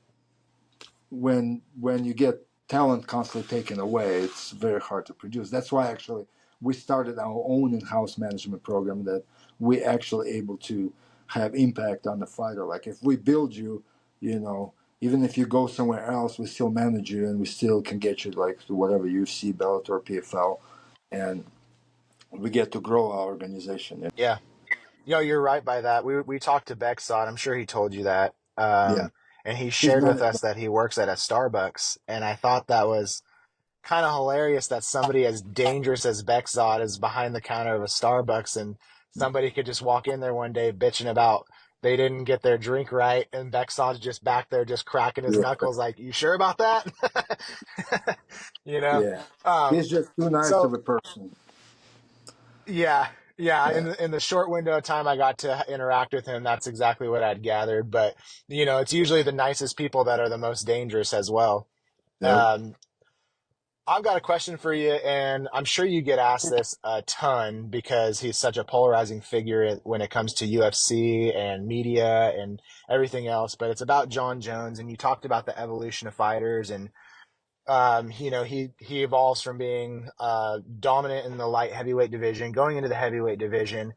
when you get talent constantly taken away, it's very hard to produce. That's why actually we started our own in-house management program that we actually able to have impact on the fighter. Like if we build you, even if you go somewhere else, we still manage you and we still can get you like to whatever UFC belt or PFL, and we get to grow our organization. Yeah. You're right by that. We talked to Bexot. I'm sure he told you that. Yeah, And he he's shared with managed. us that he works at a Starbucks. And I thought that was kind of hilarious that somebody as dangerous as Bexot is behind the counter of a Starbucks and somebody could just walk in there one day bitching about they didn't get their drink right. And Bexot's just back there just cracking his Yeah, knuckles like, you sure about that? you know? yeah. Um, He's just too nice so of a person. Yeah, yeah. In Yeah. the short window of time I got to interact with him, that's exactly what I'd gathered. But it's usually the nicest people that are the most dangerous as well. Yep. Um, I've got a question for you, and I'm sure you get asked this a ton because he's such a polarizing figure when it comes to UFC and media and everything else. But it's about Jon Jones, and you talked about the evolution of fighters, and he evolves from being dominant in the light heavyweight division, going into the heavyweight division,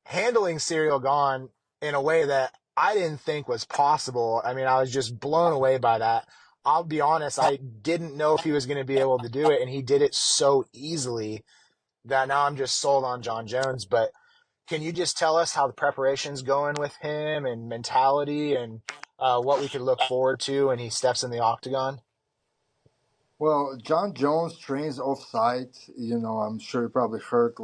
handling Serial Gone in a way that I didn't think was possible. I mean, I was just blown away by that. I'll be honest, I didn't know if he was going to be able to do it, and he did it so easily that now I'm just sold on Jon Jones. But can you just tell us how the preparation's going with him and mentality and what we could look forward to when he steps in the octagon? Well, Jon Jones trains off-site. I'm sure you probably heard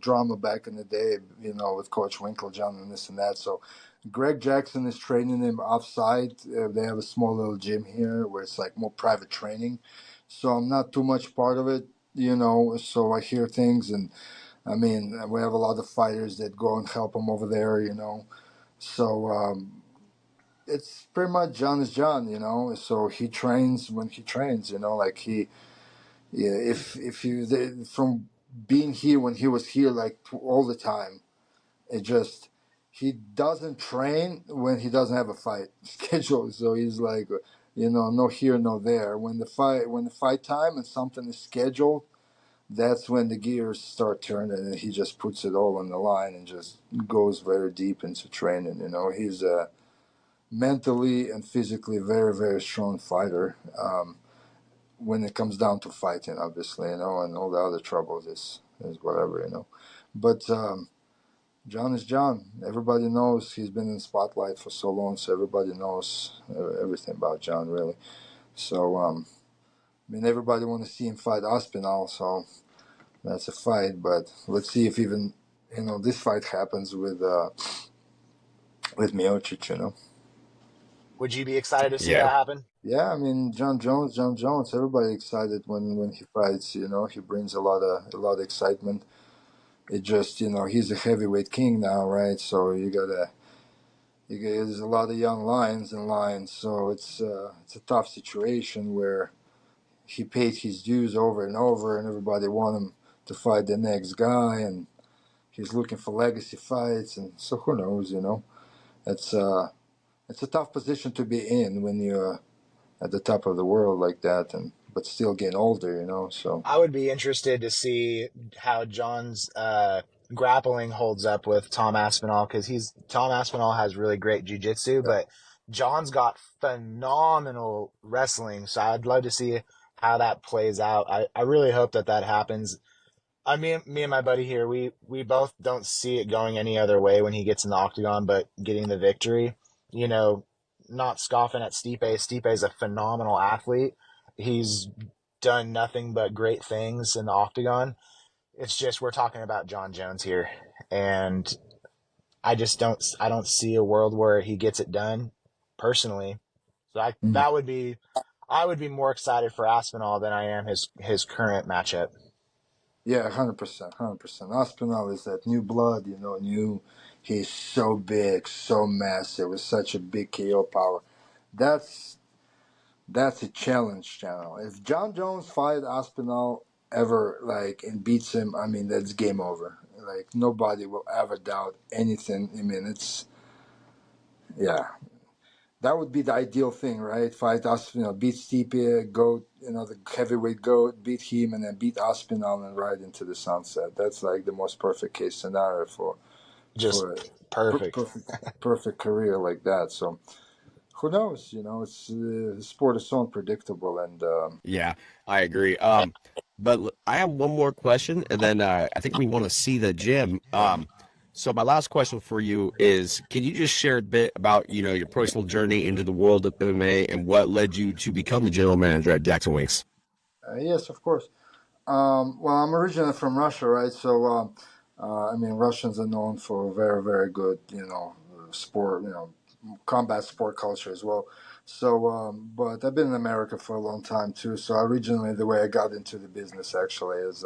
drama back in the day, with Coach Winklejohn and this and that. So Greg Jackson is training him off-site. They have a small little gym here where it's like more private training. So I'm not too much part of it, so I hear things. And I mean, we have a lot of fighters that go and help him over there, So it's pretty much Jon is Jon, So he trains when he trains, yeah. If you from being here when he was here all the time, it just he doesn't train when he doesn't have a fight schedule. So he's like, no here, no there. When the fight time and something is scheduled, that's when the gears start turning, and he just puts it all on the line and just goes very deep into training. He's a mentally and physically very, very strong fighter. When it comes down to fighting, obviously, and all the other troubles is whatever, But Jon is Jon. Everybody knows he's been in the spotlight for so long, so everybody knows everything about Jon, really. So, I mean, everybody want to see him fight Aspinall, so that's a fight. But let's see if even this fight happens with Miocic, Would you be excited to see Yeah. that happen? Yeah, I mean Jon Jones. Everybody excited when he fights. He brings a lot of excitement. It just he's a heavyweight king now, right? So there's a lot of young lions in line. So it's a tough situation where he paid his dues over and over, and everybody want him to fight the next guy, and he's looking for legacy fights, and so who knows? It's a tough position to be in when you're at the top of the world like that, but still getting older, So I would be interested to see how John's grappling holds up with Tom Aspinall because Tom Aspinall has really great jiu-jitsu, but John's got phenomenal wrestling. So I'd love to see how that plays out. I really hope that happens. Me and my buddy here, we both don't see it going any other way when he gets in the octagon, but getting the victory. Not scoffing at Stipe. Stipe is a phenomenal athlete. He's done nothing but great things in the octagon. It's just we're talking about Jon Jones here, and I don't see a world where he gets it done personally. So I would be more excited for Aspinall than I am his current matchup. Yeah, 100%, 100%. Aspinall is that new blood, he's so big, so massive, with such a big KO power. That's a challenge, channel. If Jon Jones fight Aspinall ever and beats him, I mean that's game over. Nobody will ever doubt anything. I mean that would be the ideal thing, right? Fight Aspinall, beat Stipe, go, the heavyweight goat, beat him, and then beat Aspinall and ride into the sunset. That's the most perfect case scenario for Just a perfect. perfect career like that. So who knows? It's the sport is so unpredictable, and Yeah, I agree. But I have one more question, and then I think we want to see the gym. So my last question for you is, can you just share a bit about, your personal journey into the world of MMA and what led you to become the general manager at Jackson Winks? yes, of course. Well, I'm originally from Russia, right? So, I mean, Russians are known for very, very good, sport, combat sport culture as well. So, but I've been in America for a long time too. So, originally, the way I got into the business actually is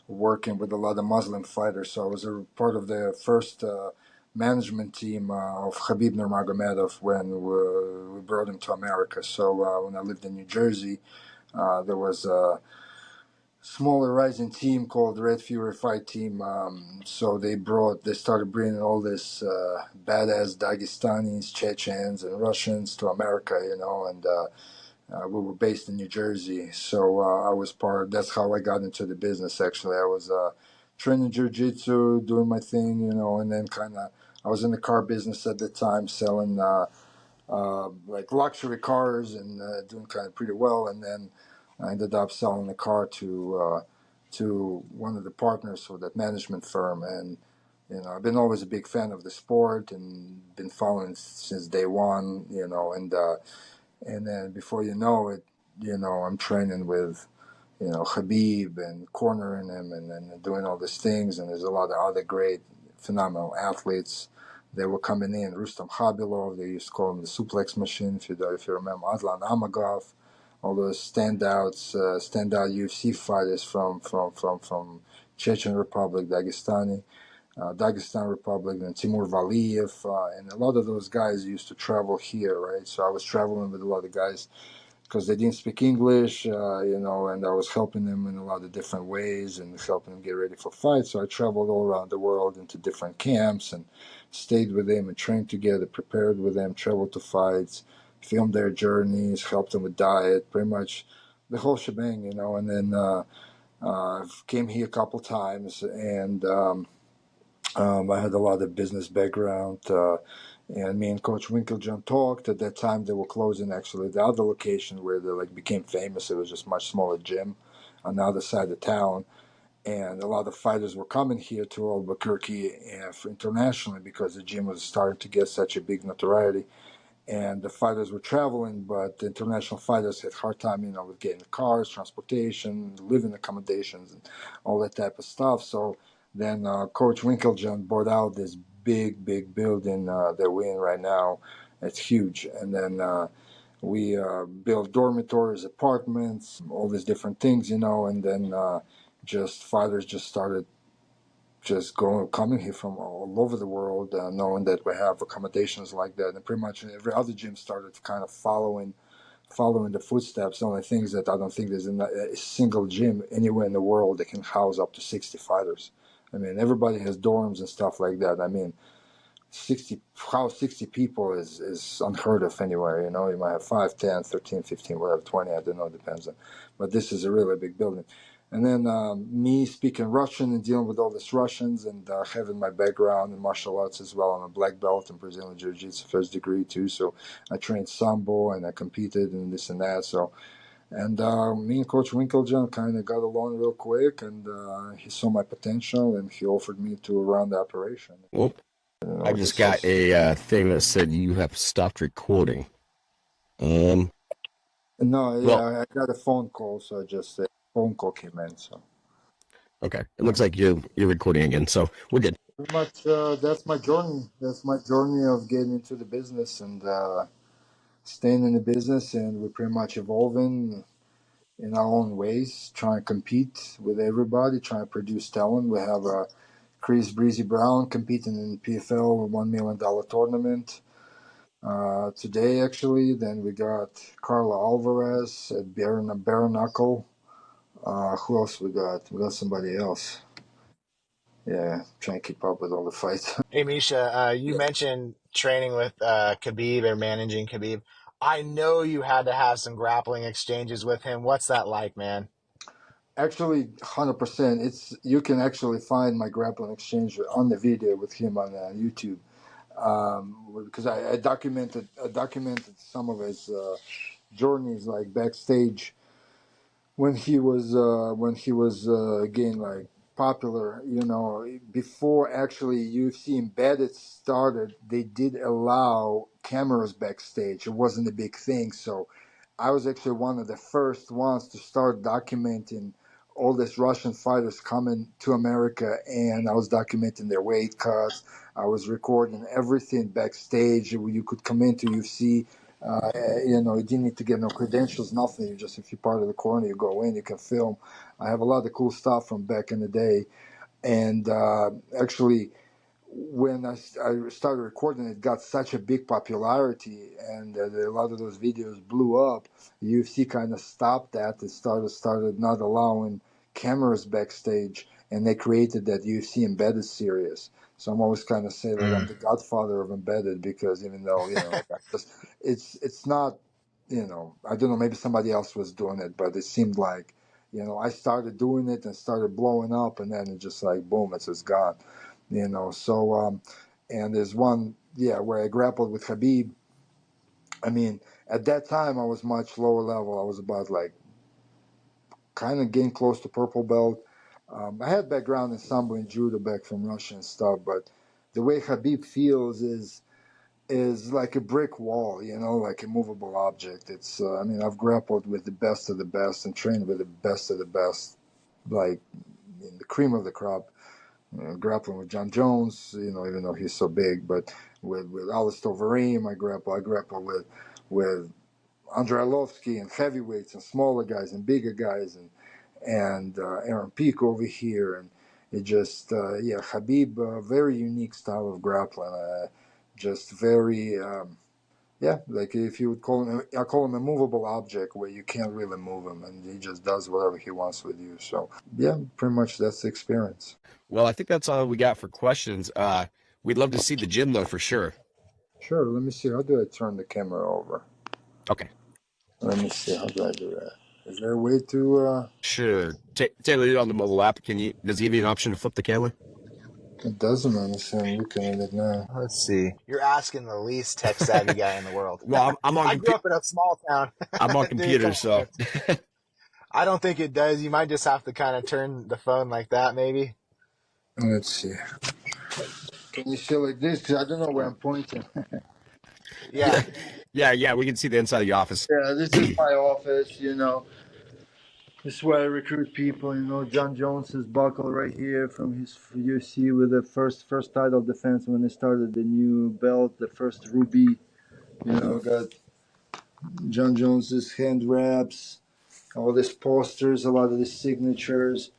working with a lot of Muslim fighters. So, I was a part of the first management team of Khabib Nurmagomedov when we brought him to America. So, when I lived in New Jersey. There was a smaller rising team called Red Fury Fight Team. So they started bringing all this badass Dagestanis, Chechens, and Russians to America, and we were based in New Jersey. So I was that's how I got into the business, actually. I was training jiu-jitsu, doing my thing, and then I was in the car business at the time, selling like luxury cars and doing kind of pretty well. And then I ended up selling the car to one of the partners for that management firm. And I've been always a big fan of the sport and been following since day one. And then before you know it, I'm training with Khabib and cornering him and then doing all these things. And there's a lot of other great, phenomenal athletes. They were coming in. Rustam Khabilov, they used to call him the suplex machine, if you remember. Adlan Amagov, all those standout UFC fighters from Chechen Republic, Dagestan Republic, and Timur Valiev. And a lot of those guys used to travel here, right? So I was traveling with a lot of guys because they didn't speak English, and I was helping them in a lot of different ways and helping them get ready for fights. So I traveled all around the world into different camps and stayed with them and trained together, prepared with them, traveled to fights, filmed their journeys, helped them with diet, pretty much the whole shebang, And then came here a couple times, and I had a lot of business background. And me and Coach Winkeljohn talked. At that time, they were closing actually the other location where they became famous. It was just much smaller gym on the other side of town. And a lot of fighters were coming here to Albuquerque for internationally because the gym was starting to get such a big notoriety. And the fighters were traveling, but the international fighters had a hard time, with getting cars, transportation, living accommodations, and all that type of stuff. So then Coach Winkeljohn bought out this big building that we're in right now. It's huge. And then we built dormitories, apartments, all these different things, and then fighters just started coming here from all over the world, knowing that we have accommodations like that, and pretty much every other gym started kind of following the footsteps. The only things that I don't think there's a single gym anywhere in the world that can house up to 60 fighters. I mean, everybody has dorms and stuff like that. I mean, 60 people is unheard of anywhere. You might have 5, 10, 13, 15, whatever, 20. I don't know, depends on. But this is a really big building. And then me speaking Russian and dealing with all these Russians and having my background in martial arts as well. I'm a black belt in Brazilian Jiu-Jitsu, first degree too. So I trained Sambo and I competed and this and that. So, and me and Coach Winkeljohn kind of got along real quick, and he saw my potential and he offered me to run the operation. Well, I just got a thing that said you have stopped recording. No, yeah, well, I got a phone call, so just a phone call came in. So okay, it looks like you're recording again, so we're good. pretty much that's my journey. That's my journey of getting into the business and staying in the business, and we're pretty much evolving in our own ways, trying to compete with everybody, trying to produce talent. We have Chris Breezy Brown competing in PFL $1 million tournament today, actually. Then we got Carla Alvarez at Bare Knuckle. Who else we got? We got somebody else. Yeah, trying to keep up with all the fights. Hey, Misha, you mentioned training with Khabib or managing Khabib. I know you had to have some grappling exchanges with him. What's that like, man? Actually, 100%. You can actually find my grappling exchange on the video with him on YouTube, because I documented some of his journeys, like backstage when he was again like popular. Before actually UFC embedded started, they did allow cameras backstage. It wasn't a big thing, so I was actually one of the first ones to start documenting all these Russian fighters coming to America, and I was documenting their weight cuts. I was recording everything backstage. You could come into UFC. You didn't need to get no credentials, nothing. If you're part of the corner, you go in, you can film. I have a lot of cool stuff from back in the day. And actually, when I started recording, it got such a big popularity, and a lot of those videos blew up. UFC kind of stopped that. It started not allowing cameras backstage, and they created that UFC Embedded series. So I'm always kind of say like I'm the godfather of embedded, because even though it's not, I don't know, maybe somebody else was doing it, but it seemed like I started doing it and started blowing up, and then it just like boom, it's just gone. So and there's one where I grappled with Khabib. I mean, at that time I was much lower level. I was about like kind of getting close to purple belt. I had background in sambo and judo back from Russia and stuff, but the way Khabib feels is like a brick wall, like a movable object. It's I mean, I've grappled with the best of the best and trained with the best of the best, like in the cream of the crop. Grappling with Jon Jones, even though he's so big, but with Alistair Overeem, I grapple with Andrei Arlovsky and heavyweights and smaller guys and bigger guys and Aaron Peak over here, and it just Khabib, very unique style of grappling, just very like if you would call him, I call him a movable object where you can't really move him, and he just does whatever he wants with you. So yeah, pretty much that's the experience. Well, I think that's all we got for questions. We'd love to see the gym though, for sure. Sure. Let me see. How do I turn the camera over? Okay. Let me see. How do I do that? Is there a way to? Sure. Taylor, you're on the mobile app. Does he give you an option to flip the camera? It doesn't, honestly. I'm looking at it now. Let's see. You're asking the least tech savvy guy in the world. Well, I'm on. I grew up in a small town. I'm on computer, so. I don't think it does. You might just have to kind of turn the phone like that, maybe. Let's see. Can you see like this? Because I don't know where I'm pointing. Yeah. Yeah. We can see the inside of the office. Yeah, this is my office. This is where I recruit people. Jon Jones's buckle right here from his UFC with the first title defense when they started the new belt, the first ruby. Got Jon Jones's hand wraps, all these posters, a lot of these signatures.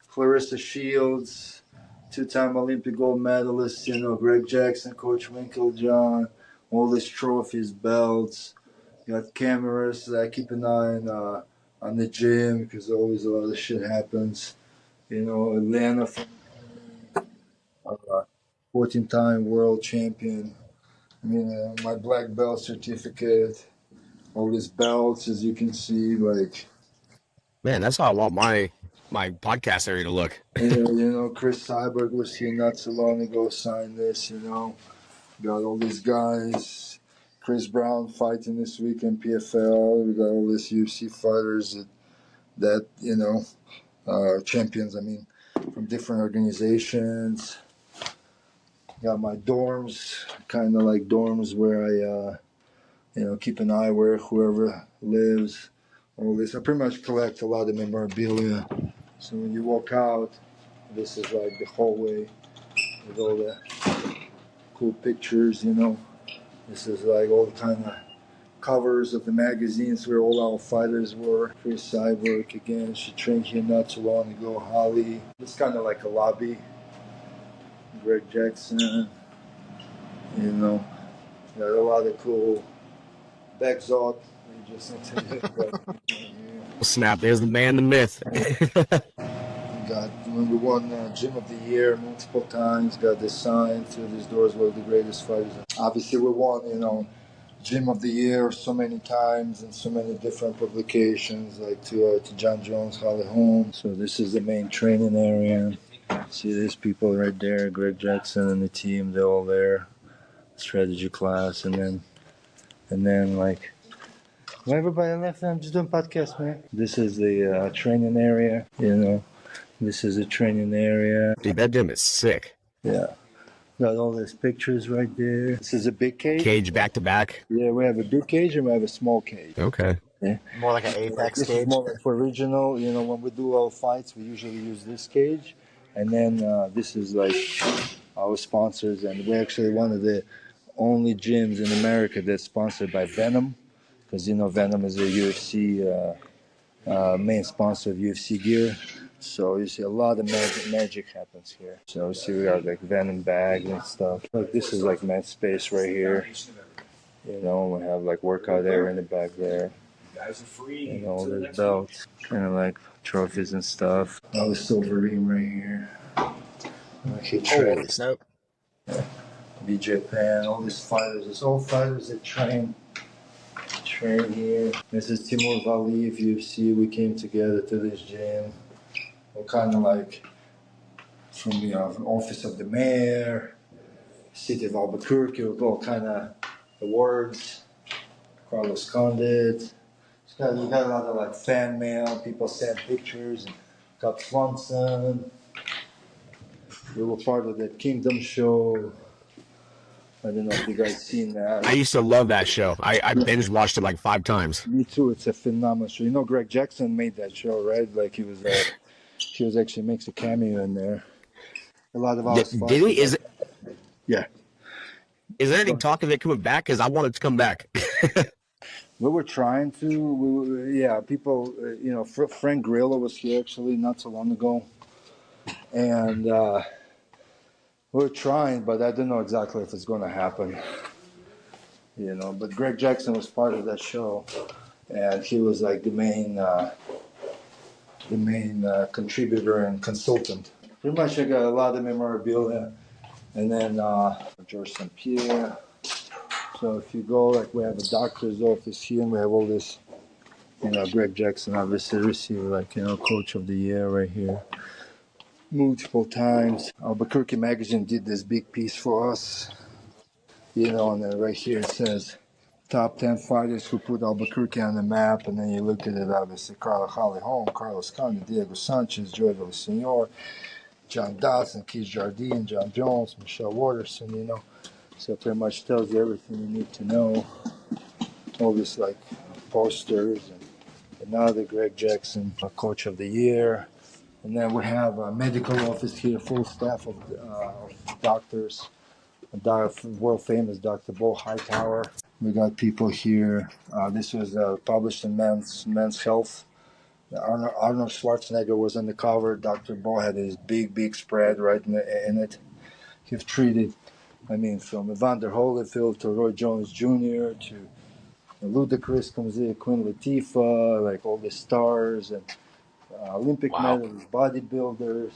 Clarissa Shields, two-time Olympic gold medalist. Greg Jackson, Coach Winklejohn, all these trophies, belts. Got cameras that I keep an eye on the gym because always a lot of shit happens. Atlanta, 14-time world champion. My black belt certificate, all these belts, as you can see, like. Man, that's how I want my podcast area to look. Chris Cyborg was here not so long ago, signed this, Got all these guys. Chris Brown fighting this week in PFL. We got all these UFC fighters that champions, from different organizations. Got my dorms, kind of like dorms where I, keep an eye where whoever lives. All this. I pretty much collect a lot of memorabilia. So when you walk out, this is like the hallway with all the cool pictures, This is like all the kind of covers of the magazines where all our fighters were. Chris Cyborg, again, she trained here not too long ago. Holly. It's kind of like a lobby. Greg Jackson. Got a lot of cool Backzot. Snap, there's the man, the myth. Got number one Gym of the Year multiple times. Got this sign through these doors, one of the greatest fighters. Obviously, we won, Gym of the Year so many times in so many different publications, like to Jon Jones, Holm. So this is the main training area. See these people right there, Greg Jackson and the team. They're all there. Strategy class, and then like. Well, everybody left. I'm just doing podcast, man. This is the training area. This is a training area. Dude, that gym is sick. Yeah. Got all these pictures right there. This is a big cage. Cage back to back. Yeah, we have a big cage and we have a small cage. Okay. Yeah. More like an Apex this cage. Is more like for regional. When we do our fights, we usually use this cage. And then this is like our sponsors. And we're actually one of the only gyms in America that's sponsored by Venom. Because, Venom is a UFC main sponsor of UFC gear. So you see a lot of magic happens here. So you see we got like venom bags and stuff. Like this is like med space right here. You know, we have like workout area in the back there. You know, there's belts, kind of like trophies and stuff. Oh, the silver ring right here. Holy snow. BJ Penn, all these fighters. It's all fighters that train here. This is Timur Valiev, UFC. We came together to this gym. We're kind of like from the office of the mayor, city of Albuquerque, with all kind of awards. Carlos Condit. We got a lot of like fan mail. People send pictures. Got Swanson. We were part of that Kingdom show. I don't know if you guys seen that. I used to love that show. I binge watched it like 5 times. Me too. It's a phenomenal show. You know, Greg Jackson made that show, right? Like he was actually makes a cameo in there. A lot of us. Did he? Yeah. Is there any talk of it coming back? Because I want it to come back. We were trying to. People. You know, Frank Grillo was here actually not so long ago, and we were trying, but I don't know exactly if it's going to happen. You know, but Greg Jackson was part of that show, and he was like the main contributor and consultant. Pretty much, I got a lot of memorabilia, and then George St-Pierre. So if you go, like we have a doctor's office here, and we have all this. You know, Greg Jackson obviously received like Coach of the Year right here, multiple times. Albuquerque Magazine did this big piece for us. You know, and then right here it says top 10 fighters who put Albuquerque on the map, and then you look at it, obviously, Holm, Carlos Kaan, Diego Sanchez, Joey Villasenor, John Dodson, Keith Jardine, Jon Jones, Michelle Watterson, you know. So it pretty much tells you everything you need to know. All this, like, posters, and another Greg Jackson, Coach of the Year. And then we have a medical office here, full staff of doctors. World famous Dr. Bo Hightower. We got people here. This was published in Men's Health. Arnold Schwarzenegger was on the cover. Dr. Bo had his big spread right in it. He's treated, from Evander Holyfield to Roy Jones Jr. to Ludacris comes in, Queen Latifah, like all the stars and Olympic medalists, bodybuilders,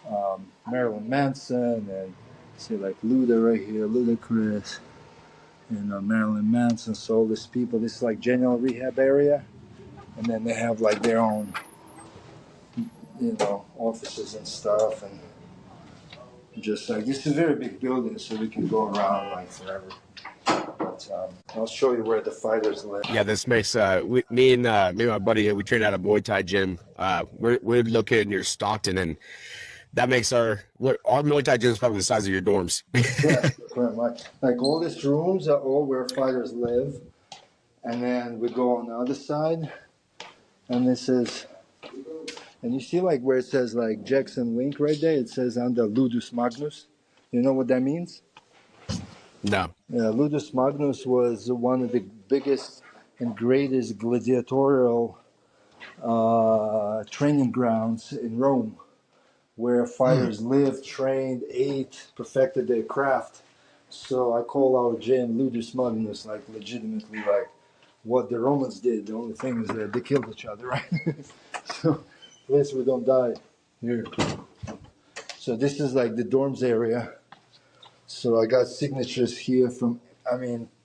and Marilyn Manson, and see like Loder right here, Ludacris, and Marilyn Manson. So all these people, this is like general rehab area, and then they have like their own, offices and stuff, and just like this is a very big building, so we can go around like forever. But I'll show you where the fighters live. Yeah, this makes me and my buddy, we train at a Muay Thai gym. We're located near Stockton, and that makes our Muay Thai gym is probably the size of your dorms. Yeah, pretty much. Like all these rooms are all where fighters live, and then we go on the other side, and this is, and you see like where it says like JacksonWink right there. It says under Ludus Magnus. You know what that means? No. Yeah, Ludus Magnus was one of the biggest and greatest gladiatorial training grounds in Rome, where fighters lived, trained, ate, perfected their craft. So I call our gym Ludus Magnus, like legitimately like what the Romans did. The only thing is that they killed each other, right? So at least we don't die here. So this is like the dorms area. So I got signatures here from,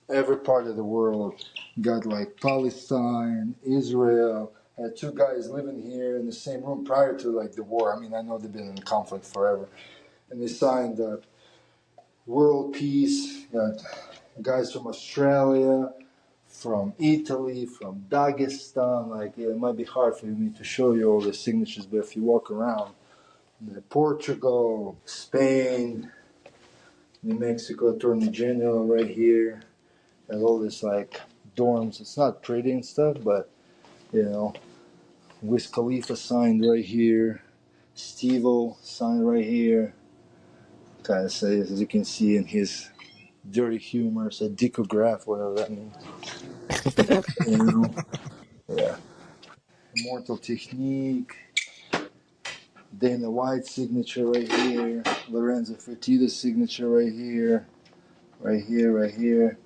every part of the world. Got like Palestine, Israel. I had 2 guys living here in the same room prior to like the war. I know they've been in conflict forever. And they signed world peace. Got guys from Australia, from Italy, from Dagestan. It might be hard for me to show you all the signatures, but if you walk around, Portugal, Spain, New Mexico Attorney General right here, and all this like dorms. It's not pretty and stuff, but Wiz Khalifa signed right here, Steve-O signed right here. Kind of says, as you can see in his dirty humor, it's a dicograph, whatever that means. Yeah. Immortal Technique. Dana White's signature right here. Lorenzo Fertitta's signature right here. Right here.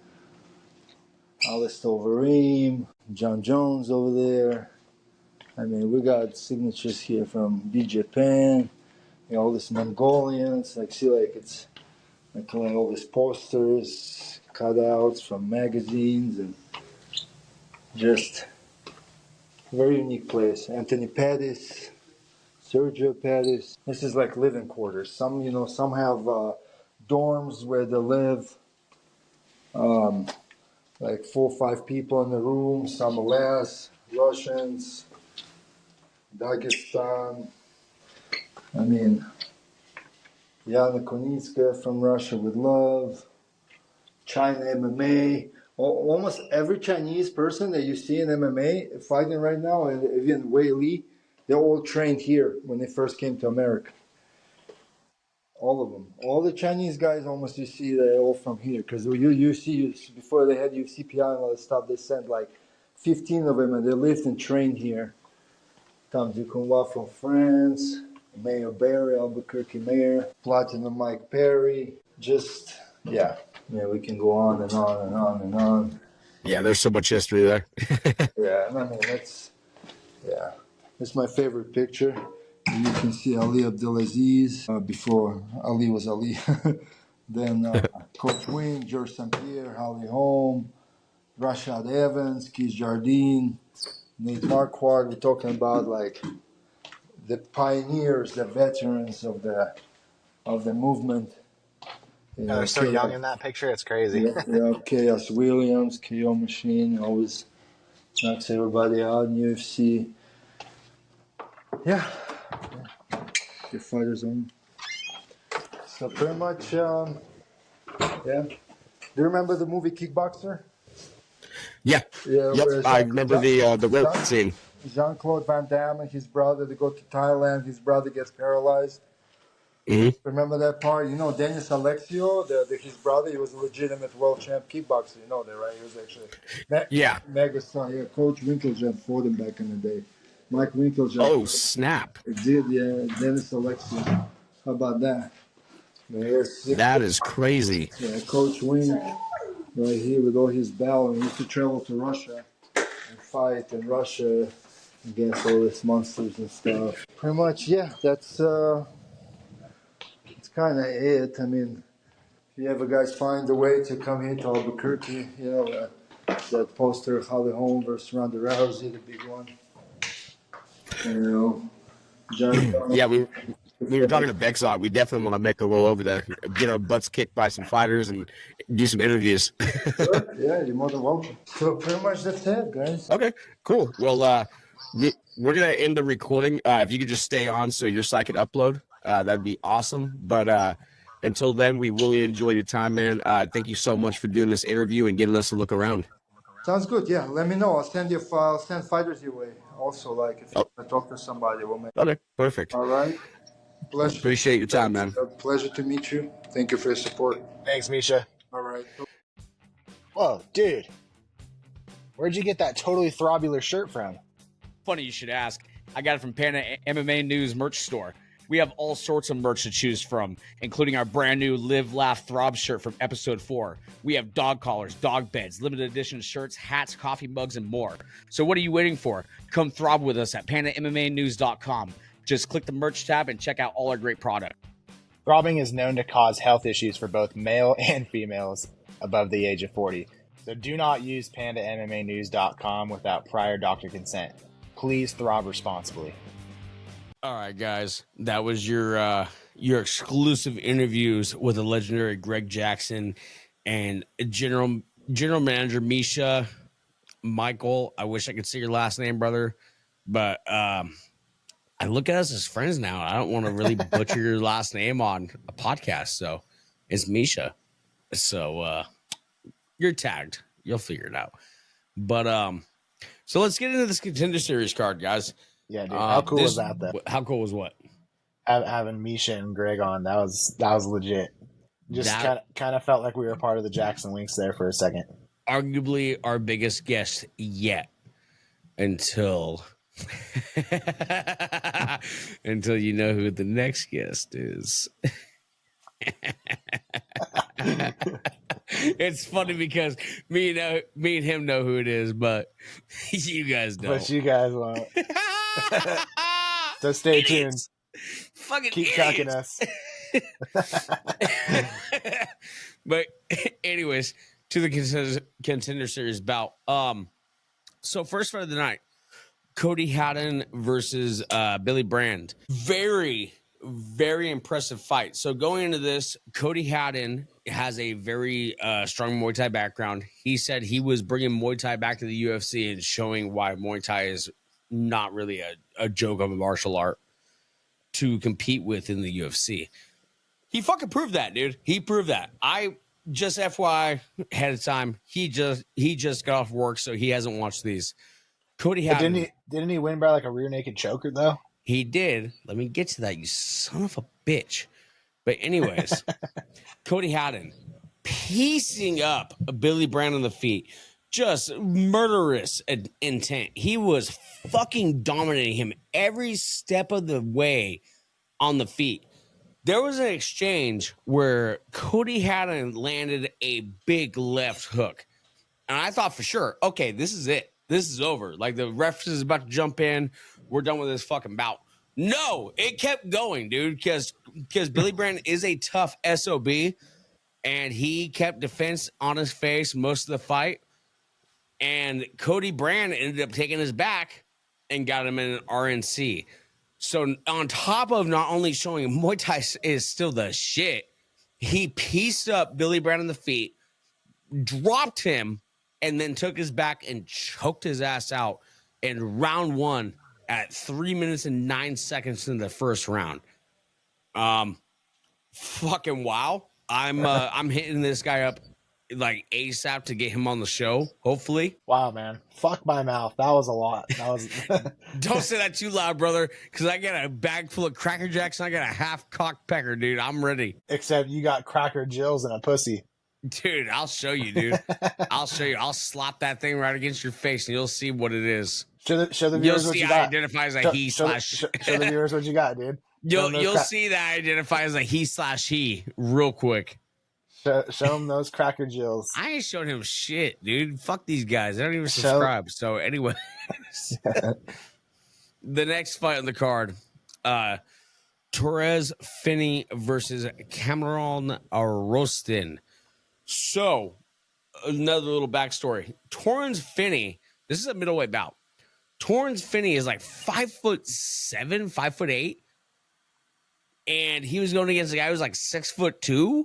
Alistair Overeem. Jon Jones over there. I mean, we got signatures here from BJ Penn. You know, all these Mongolians. Like, see, like, it's like all these posters, cutouts from magazines, and just very unique place. Anthony Pettis, Sergio Pettis. This is like living quarters. Some, you know, some have dorms where they live, like 4 or 5 people in the room. Some less. Russians, Dagestan. I mean, Yana Konitska from Russia with love. China MMA. Almost every Chinese person that you see in MMA fighting right now, and even Wei Li, they all trained here when they first came to America. All of them. All the Chinese guys almost you see they're all from here. Because you see, before they had UFC PI and all that stuff, they sent like 15 of them and they lived and trained here. Tom Ducombois from France, Mayor Barry, Albuquerque Mayor, Platinum Mike Perry. Just, yeah. Yeah, we can go on and on and on and on. Yeah, there's so much history there. Yeah, and I mean, that's my favorite picture. And you can see Ali Abdelaziz before Ali was Ali. Then Coach Wing, George St-Pierre, Holly Holm, Rashad Evans, Keith Jardine, Nate Marquardt. We're talking about like the pioneers, the veterans of the movement. You know, They're so young in that picture, it's crazy. Yeah, Chaos Williams, KO Machine, always knocks everybody out in UFC. Yeah. Your fighters on. So pretty much, yeah. Do you remember the movie Kickboxer? Yeah. Yeah. Yep. I remember the rope scene. Jean-Claude Van Damme and his brother, they go to Thailand. His brother gets paralyzed. Mm-hmm. Remember that part? You know, Dennis Alexio, his brother, he was a legitimate world champ kickboxer. You know that, right? He was actually mega star. Yeah, Coach Winklejeff fought him back in the day. Mike Winklejeff. Oh, snap. Did, yeah, Dennis Alexio. How about that? That is crazy. Yeah, Coach Wink, right here with all his belt. He used to travel to Russia and fight in Russia against all these monsters and stuff. Pretty much, yeah, that's kind of it. I mean, if you ever guys find a way to come here to Albuquerque, you know, that poster, Holly Holm versus Ronda Rousey, the big one. You know, John. Yeah, we were talking to Bexot. We definitely want to make a roll over there, get our butts kicked by some fighters, and do some interviews. Sure. Yeah, you're more than welcome. So pretty much that's it, guys. Okay, cool. Well, we're gonna end the recording. If you could just stay on so your site can upload, that'd be awesome. But until then, we really enjoyed your time, man. Thank you so much for doing this interview and getting us to look around. Sounds good. Yeah, let me know. I'll send you a file. Send fighters your way. Also, like if you want to talk to somebody, we'll make. Okay, perfect. All right. Pleasure. Appreciate your time, man. Pleasure to meet you. Thank you for your support. Thanks, Misha. All right. Whoa, dude. Where'd you get that totally throbular shirt from? Funny you should ask. I got it from PandaMMANews merch store. We have all sorts of merch to choose from, including our brand new Live, Laugh, Throb shirt from episode 4. We have dog collars, dog beds, limited edition shirts, hats, coffee mugs, and more. So what are you waiting for? Come throb with us at PandaMMAnews.com. Just click the merch tab and check out all our great product. Throbbing is known to cause health issues for both male and females above the age of 40. So do not use PandaMMAnews.com without prior doctor consent. Please throb responsibly. All right, guys, that was your exclusive interviews with the legendary Greg Jackson and General Manager Misha. Michael, I wish I could say your last name, brother, but I look at us as friends now. I don't want to really butcher your last name on a podcast, so it's Misha. So you're tagged. You'll figure it out. But so let's get into this Contender Series card, guys. Yeah, dude. How cool was that, though? How cool was what? Having Misha and Greg on, that was legit. Just kind of felt like we were a part of the Jackson Winks there for a second. Arguably our biggest guest yet, until Until you know who the next guest is. It's funny because me and him know who it is, but you guys don't. But you guys won't. So stay Idiots. tuned. Fucking Keep idiots. tracking us. But anyways, to the contender series bout. So first fight of the night, Cody Haddon versus Billy Brand. Very, very impressive fight. So going into this, Cody Haddon has a very strong Muay Thai background. He said he was bringing Muay Thai back to the UFC and showing why Muay Thai is not really a joke of a martial art to compete with in the UFC. He fucking proved that, dude. He proved that. I just FYI ahead of time, he just got off work, so he hasn't watched these. Cody Haddon. Didn't he win by like a rear naked choker though? He did. Let me get to that, you son of a bitch. But anyways, Cody Haddon piecing up Billy Brand on the feet. Just murderous intent. He was fucking dominating him every step of the way on the feet. There was an exchange where Cody Haddon landed a big left hook. And I thought for sure, okay, this is it. This is over. Like the ref is about to jump in. We're done with this fucking bout. No, it kept going, dude, because Billy Brand is a tough SOB, and he kept defense on his face most of the fight. And Cody Brand ended up taking his back and got him in an RNC. So on top of not only showing Muay Thai is still the shit, he pieced up Billy Brand on the feet, dropped him, and then took his back and choked his ass out in round one at 3 minutes and 9 seconds in the first round. Fucking wow. I'm hitting this guy up like ASAP to get him on the show, hopefully. Wow, man. Fuck my mouth. That was a lot. That was Don't say that too loud, brother, because I got a bag full of Cracker Jacks and I got a half-cocked pecker, dude. I'm ready. Except you got Cracker Jills and a pussy. Dude, I'll show you, dude. I'll show you. I'll slap that thing right against your face and you'll see what it is. Show the You'll viewers what see you I got. identify as a Show, he show, slash. show the viewers what you got, dude. You'll see that I identify as a he slash he real quick. Show them those Cracker Jills. I ain't showing him shit, dude. Fuck these guys. They don't even subscribe. So anyway, the next fight on the card, Torres Finney versus Cameron Rostin. So another little backstory. Torrens Finney, this is a middleweight bout. Torrens Finney is like 5'7", 5'8", and he was going against a guy who was like 6'2".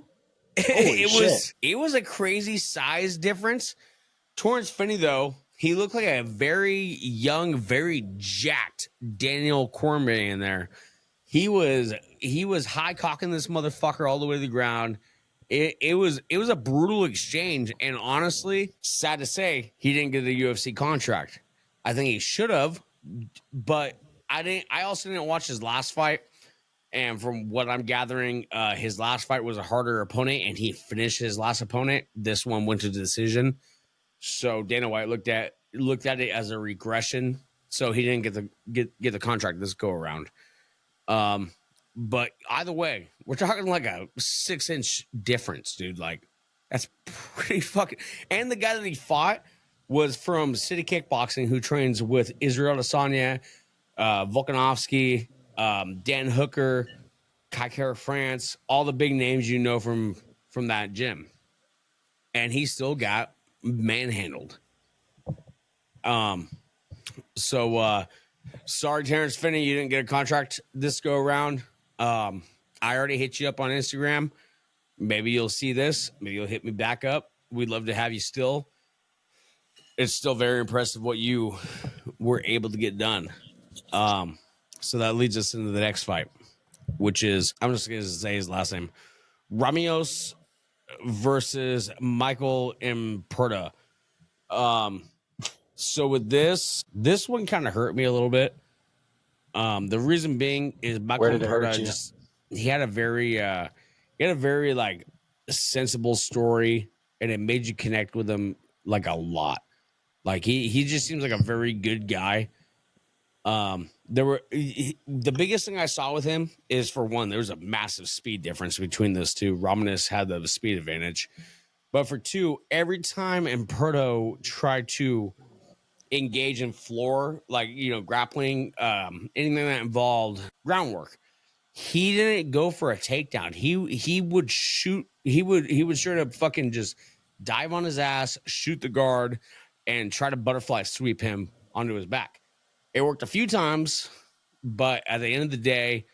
It was a crazy size difference. Torrens Finney, though, he looked like a very young, very jacked Daniel Cormier in there. He was high cocking this motherfucker all the way to the ground. It was a brutal exchange, and honestly, sad to say, he didn't get a UFC contract. I think he should have, but I also didn't watch his last fight. And from what I'm gathering, his last fight was a harder opponent, and he finished his last opponent. This one went to decision. So Dana White looked at it as a regression. So he didn't get the contract this go around. But either way, we're talking like a 6-inch difference, dude. Like that's pretty fucking. And the guy that he fought was from City Kickboxing, who trains with Israel Adesanya, Volkanovski, Dan Hooker, Kai France, all the big names you know from that gym. And he still got manhandled. So sorry, Terrence Finney, you didn't get a contract this go around. I already hit you up on Instagram. Maybe you'll see this. Maybe you'll hit me back up. We'd love to have you still. It's still very impressive what you were able to get done. So that leads us into the next fight, which is, I'm just going to say his last name, Ramios versus Michael Imperta. So with this one kind of hurt me a little bit. The reason being is Michael Imperta he had a very like sensible story, and it made you connect with him like a lot. Like he just seems like a very good guy. The biggest thing I saw with him is, for one, there was a massive speed difference between those two. Romanus had the speed advantage, but for two, every time Imperto tried to engage in floor, like, grappling, anything that involved groundwork, he didn't go for a takedown. He would shoot. He would straight up fucking just dive on his ass, shoot the guard, and try to butterfly sweep him onto his back. It worked a few times, but at the end of the day,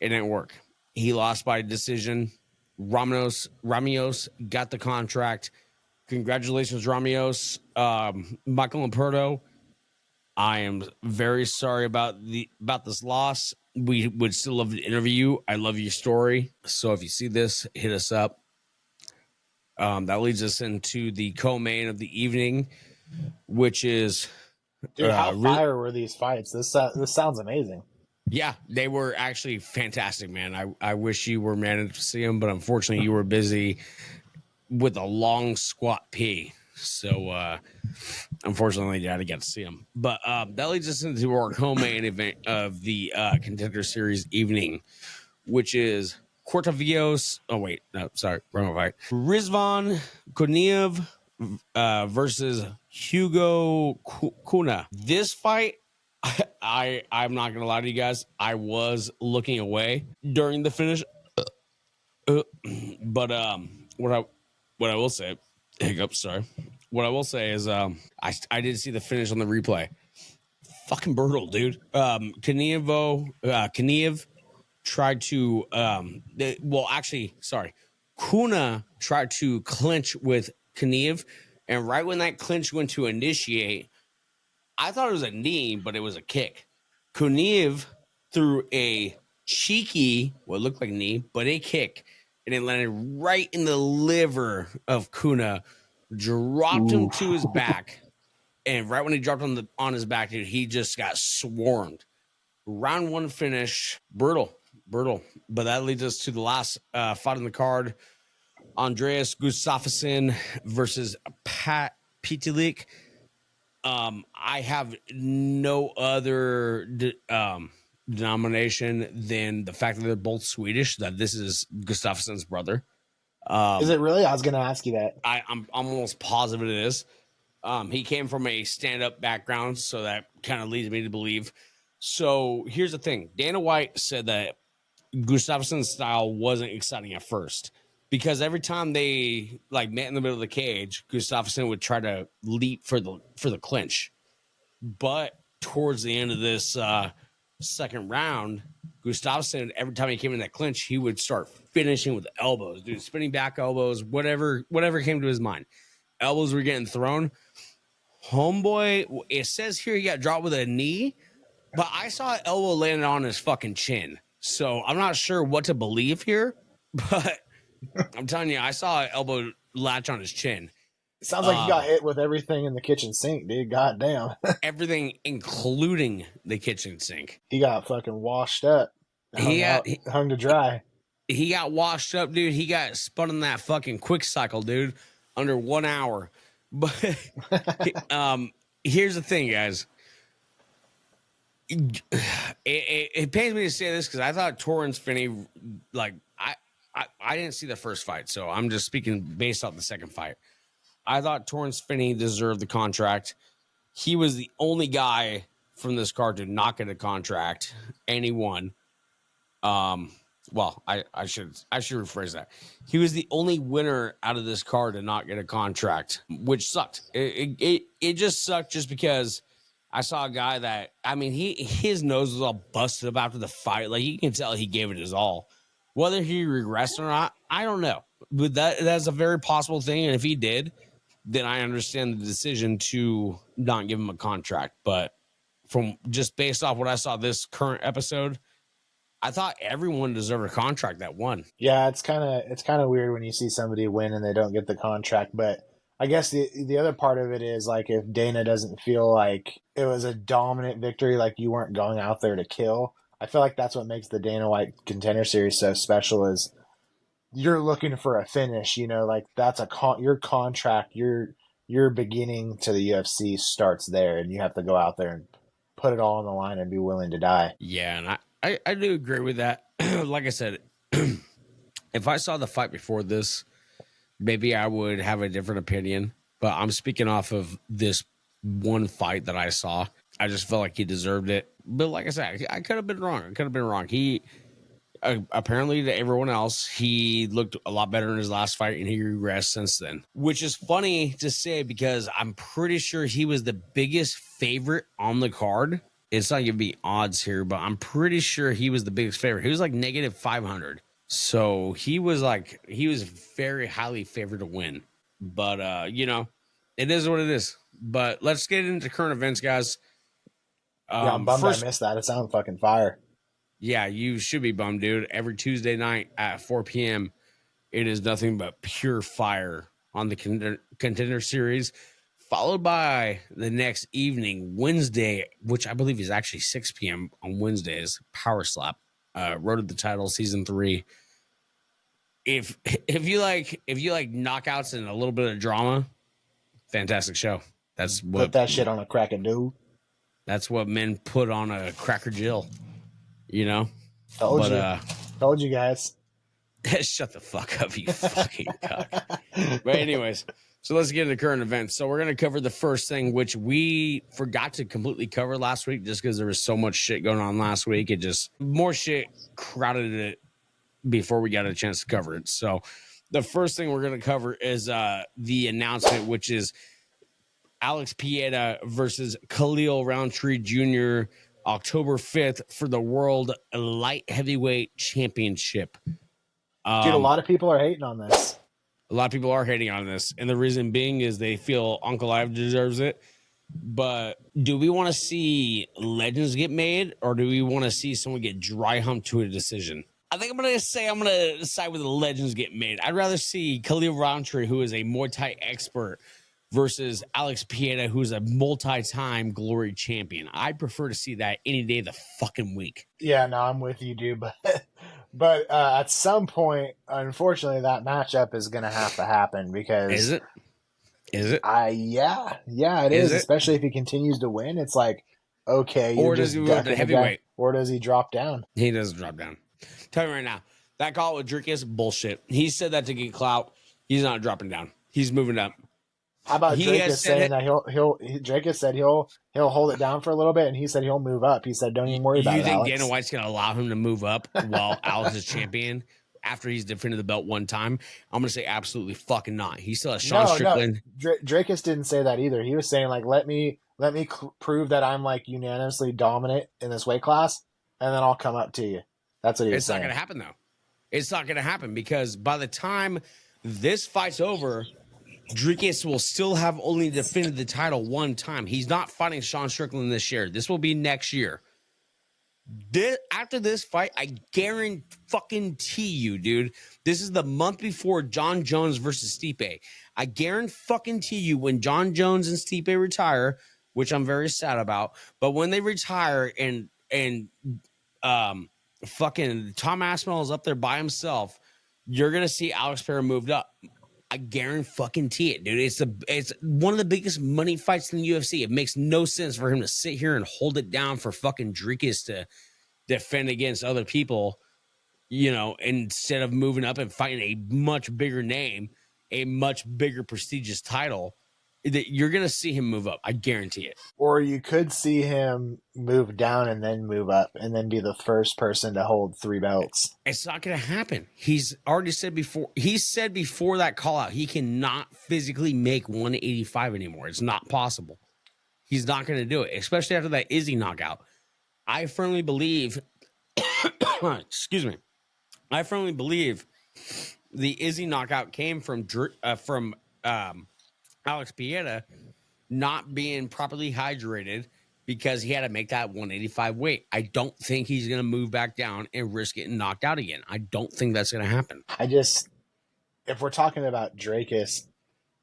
it didn't work. He lost by decision. Ramios got the contract. Congratulations, Ramios. Michael Imperto, I am very sorry about this loss. We would still love to interview you. I love your story. So if you see this, hit us up. That leads us into the co-main of the evening, which is... Dude, how fire were these fights? This sounds amazing. Yeah, they were actually fantastic, man. I wish you were managed to see them, but unfortunately you were busy with a long squat pee. So, unfortunately, I didn't get to see them. But that leads us into our co-main event of the Contender Series evening, which is Kortavios. Oh, wait. No, sorry. Wrong fight. Rizvan Koniev versus Hugo Kuna. This fight, I'm not gonna lie to you guys, I was looking away during the finish, but what I will say, sorry, what I will say is I did see the finish on the replay. Fucking brutal, dude. Koniev tried to Kuna tried to clinch with Koniev, and right when that clinch went to initiate, I thought it was a knee, but it was a kick. Koniev threw a cheeky, what looked like a knee, but a kick, and it landed right in the liver of Kuna, dropped him to his back, and right when he dropped on his back, dude, he just got swarmed. Round one finish, brutal. But that leads us to the last fight on the card. Andreas Gustafsson versus Pat Pitilik. I have no other denomination than the fact that they're both Swedish, that this is Gustafsson's brother. Is it really? I was going to ask you that. I'm almost positive it is. He came from a stand-up background, so that kind of leads me to believe. So here's the thing. Dana White said that Gustafsson's style wasn't exciting at first, because every time they met in the middle of the cage, Gustafsson would try to leap for the clinch. But towards the end of this second round, Gustafsson, every time he came in that clinch, he would start finishing with elbows, dude, spinning back elbows, whatever came to his mind. Elbows were getting thrown. Homeboy, it says here he got dropped with a knee, but I saw an elbow landed on his fucking chin. So I'm not sure what to believe here, but I'm telling you, I saw an elbow latch on his chin. It sounds like you got hit with everything in the kitchen sink, dude. Goddamn. Everything, including the kitchen sink. He got fucking washed up. Hung to dry. He got washed up, dude. He got spun in that fucking quick cycle, dude, under 1 hour. But here's the thing, guys. It pains me to say this because I thought Torrance Finney, I didn't see the first fight, so I'm just speaking based off the second fight. I thought Torrance Finney deserved the contract. He was the only guy from this card to not get a contract, and he won. Well, I should rephrase that. He was the only winner out of this card to not get a contract, which sucked. It just sucked just because I saw a guy that, I mean, his nose was all busted up after the fight. Like, you can tell he gave it his all. Whether he regressed or not, I don't know. But that's a very possible thing. And if he did, then I understand the decision to not give him a contract. But from just based off what I saw this current episode, I thought everyone deserved a contract that won. Yeah, it's kind of weird when you see somebody win and they don't get the contract. But I guess the other part of it is, like, if Dana doesn't feel like it was a dominant victory, like you weren't going out there to kill, I feel like that's what makes the Dana White Contender Series so special, is you're looking for a finish, like that's your contract, your beginning to the UFC starts there, and you have to go out there and put it all on the line and be willing to die. Yeah, and I do agree with that. Like I said, if I saw the fight before this, maybe I would have a different opinion. But I'm speaking off of this one fight that I saw. I just felt like he deserved it. But like I said, I could have been wrong. He apparently, to everyone else, he looked a lot better in his last fight, and he regressed since then. Which is funny to say because I'm pretty sure he was the biggest favorite on the card. It's not gonna be odds here, but I'm pretty sure he was the biggest favorite. He was like negative 500, so he was very highly favored to win. But you know, it is what it is. But let's get into current events, guys. Yeah, I'm bummed I missed that. It sounded fucking fire. Yeah, you should be bummed, dude. Every Tuesday night at 4 p.m., it is nothing but pure fire on the contender series, followed by the next evening, Wednesday, which I believe is actually 6 p.m. on Wednesdays, Power Slap, Road to the Title, Season 3. If you like knockouts and a little bit of drama, fantastic show. That's what put that shit on a cracker, dude. That's what men put on a Cracker Jill, you know. Told you guys. Shut the fuck up, you fucking cuck. But anyways, so let's get into current events. So we're gonna cover the first thing, which we forgot to completely cover last week, just because there was so much shit going on last week. It just more shit crowded it before we got a chance to cover it. So the first thing we're gonna cover is the announcement, which is Alex Pieta versus Khalil Roundtree Jr. October 5th for the World Light Heavyweight Championship. Dude, a lot of people are hating on this. A lot of people are hating on this, and the reason being is they feel Uncle Ive deserves it. But do we want to see legends get made, or do we want to see someone get dry humped to a decision? I think I'm going to side with the legends get made. I'd rather see Khalil Roundtree, who is a Muay Thai expert, versus Alex Pieta, who's a multi-time glory champion. I prefer to see that any day of the fucking week. Yeah, no, I'm with you, dude. But at some point, unfortunately, that matchup is going to have to happen because... Is it? Yeah, it is. Especially if he continues to win. It's like, okay, or does he go to heavyweight? Or does he drop down? He doesn't drop down. Tell me right now, that call with Drake is bullshit. He said that to get clout. He's not dropping down. He's moving up. How about Drake is saying that Drake has said he'll hold it down for a little bit, and he said he'll move up. He said, "Don't even worry about it." You think Alex. Dana White's going to allow him to move up while Alex is champion after he's defended the belt one time? I'm going to say absolutely fucking not. He still has Sean Strickland. No. Drakus didn't say that either. He was saying like, let me prove that I'm like unanimously dominant in this weight class, and then I'll come up to you. That's what he was saying. It's not going to happen though. It's not going to happen because by the time this fight's over, Dricus will still have only defended the title one time. He's not fighting Sean Strickland this year. This will be next year. After this fight, I guarantee you, dude, this is the month before Jon Jones versus Stipe. I guarantee you when Jon Jones and Stipe retire, which I'm very sad about, but when they retire and fucking Tom Aspinall is up there by himself, you're gonna see Alex Pereira moved up. I guarantee it, dude. It's one of the biggest money fights in the UFC. It makes no sense for him to sit here and hold it down for fucking Dricus to defend against other people, you know, instead of moving up and fighting a much bigger name, a much bigger prestigious title. That you're gonna see him move up. I guarantee it. Or you could see him move down and then move up and then be the first person to hold 3 belts. It's not gonna happen. He's already said before. He said before that call out, he cannot physically make 185 anymore. It's not possible. He's not gonna do it, especially after that Izzy knockout. I firmly believe. Excuse me. I firmly believe the Izzy knockout came from Alex Pieta not being properly hydrated because he had to make that 185 weight. I don't think he's going to move back down and risk getting knocked out again. I don't think that's going to happen. If we're talking about Dracus,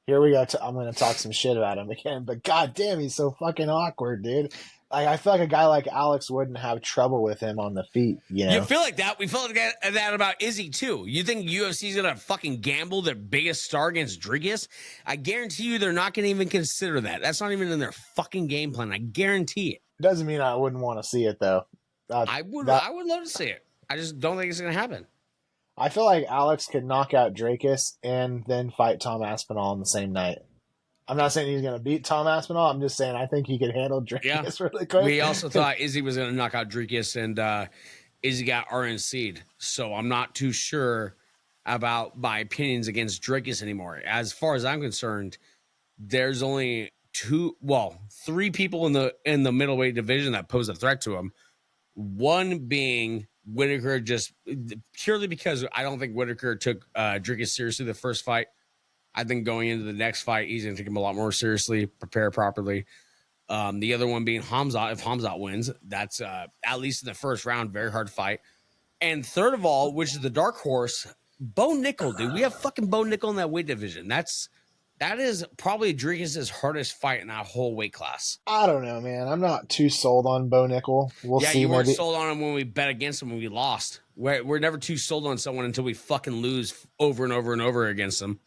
Here we go. I'm going to talk some shit about him again, but god damn, he's so fucking awkward, dude. Like, I feel like a guy like Alex wouldn't have trouble with him on the feet, you know? You feel like that? We felt like that about Izzy, too. You think UFC's going to fucking gamble their biggest star against Dricus? I guarantee you they're not going to even consider that. That's not even in their fucking game plan. I guarantee it. Doesn't mean I wouldn't want to see it, though. I would love to see it. I just don't think it's going to happen. I feel like Alex could knock out Dracus and then fight Tom Aspinall on the same night. I'm not saying he's going to beat Tom Aspinall. I'm just saying I think he could handle Dracus really quick. We also thought Izzy was going to knock out Dracus, and Izzy got RNC'd. So I'm not too sure about my opinions against Dracus anymore. As far as I'm concerned, there's only three people in the middleweight division that pose a threat to him. One being Whitaker, just purely because I don't think Whitaker took Dricus seriously the first fight. I think going into the next fight, he's going to take him a lot more seriously, prepare properly. The other one being Hamzat. If Hamzat wins, that's at least in the first round, very hard fight. And third of all, which is the dark horse, Bo Nickel, dude. We have fucking Bo Nickel in that weight division. That is probably Dricus' hardest fight in that whole weight class. I don't know, man. I'm not too sold on Bo Nickel. We'll see. You weren't sold on him when we bet against him when we lost. We're never too sold on someone until we fucking lose over and over and over against them.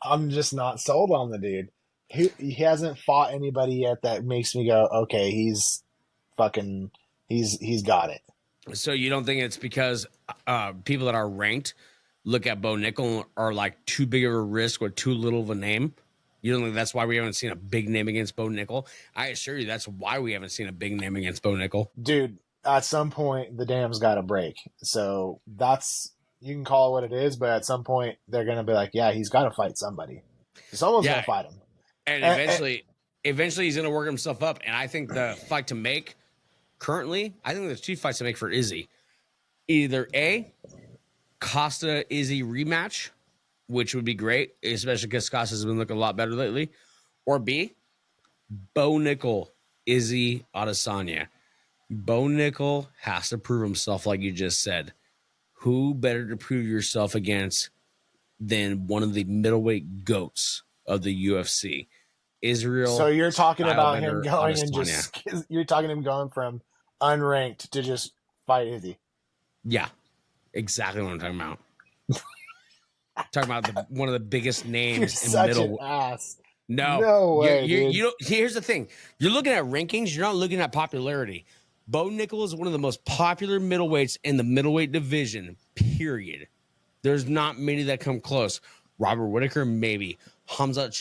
I'm just not sold on the dude. He hasn't fought anybody yet that makes me go, okay, he's got it. So you don't think it's because people that are ranked look at Bo Nickel and are like too big of a risk or too little of a name? You don't think that's why we haven't seen a big name against Bo Nickel? I assure you that's why we haven't seen a big name against Bo Nickel. Dude, at some point, the dam's got to break. So you can call it what it is, but at some point, they're going to be like, yeah, he's got to fight somebody. Someone's going to fight him. And eventually he's going to work himself up. And I think the fight to make currently, I think there's two fights to make for Izzy. Either A, Costa-Izzy rematch, which would be great, especially because Costa's been looking a lot better lately. Or B, Bo Nickel, Izzy Adesanya. Bo Nickel has to prove himself, like you just said. Who better to prove yourself against than one of the middleweight goats of the UFC? Israel. So you're talking about him going Adesanya. you're talking him going from unranked to just fight Izzy. Yeah, exactly what I'm talking about. Talking about one of the biggest names in the middle. An ass. No way. You don't. Here's the thing: you're looking at rankings. You're not looking at popularity. Bo Nickel is one of the most popular middleweights in the middleweight division, period. There's not many that come close. Robert Whitaker, maybe. Hamzat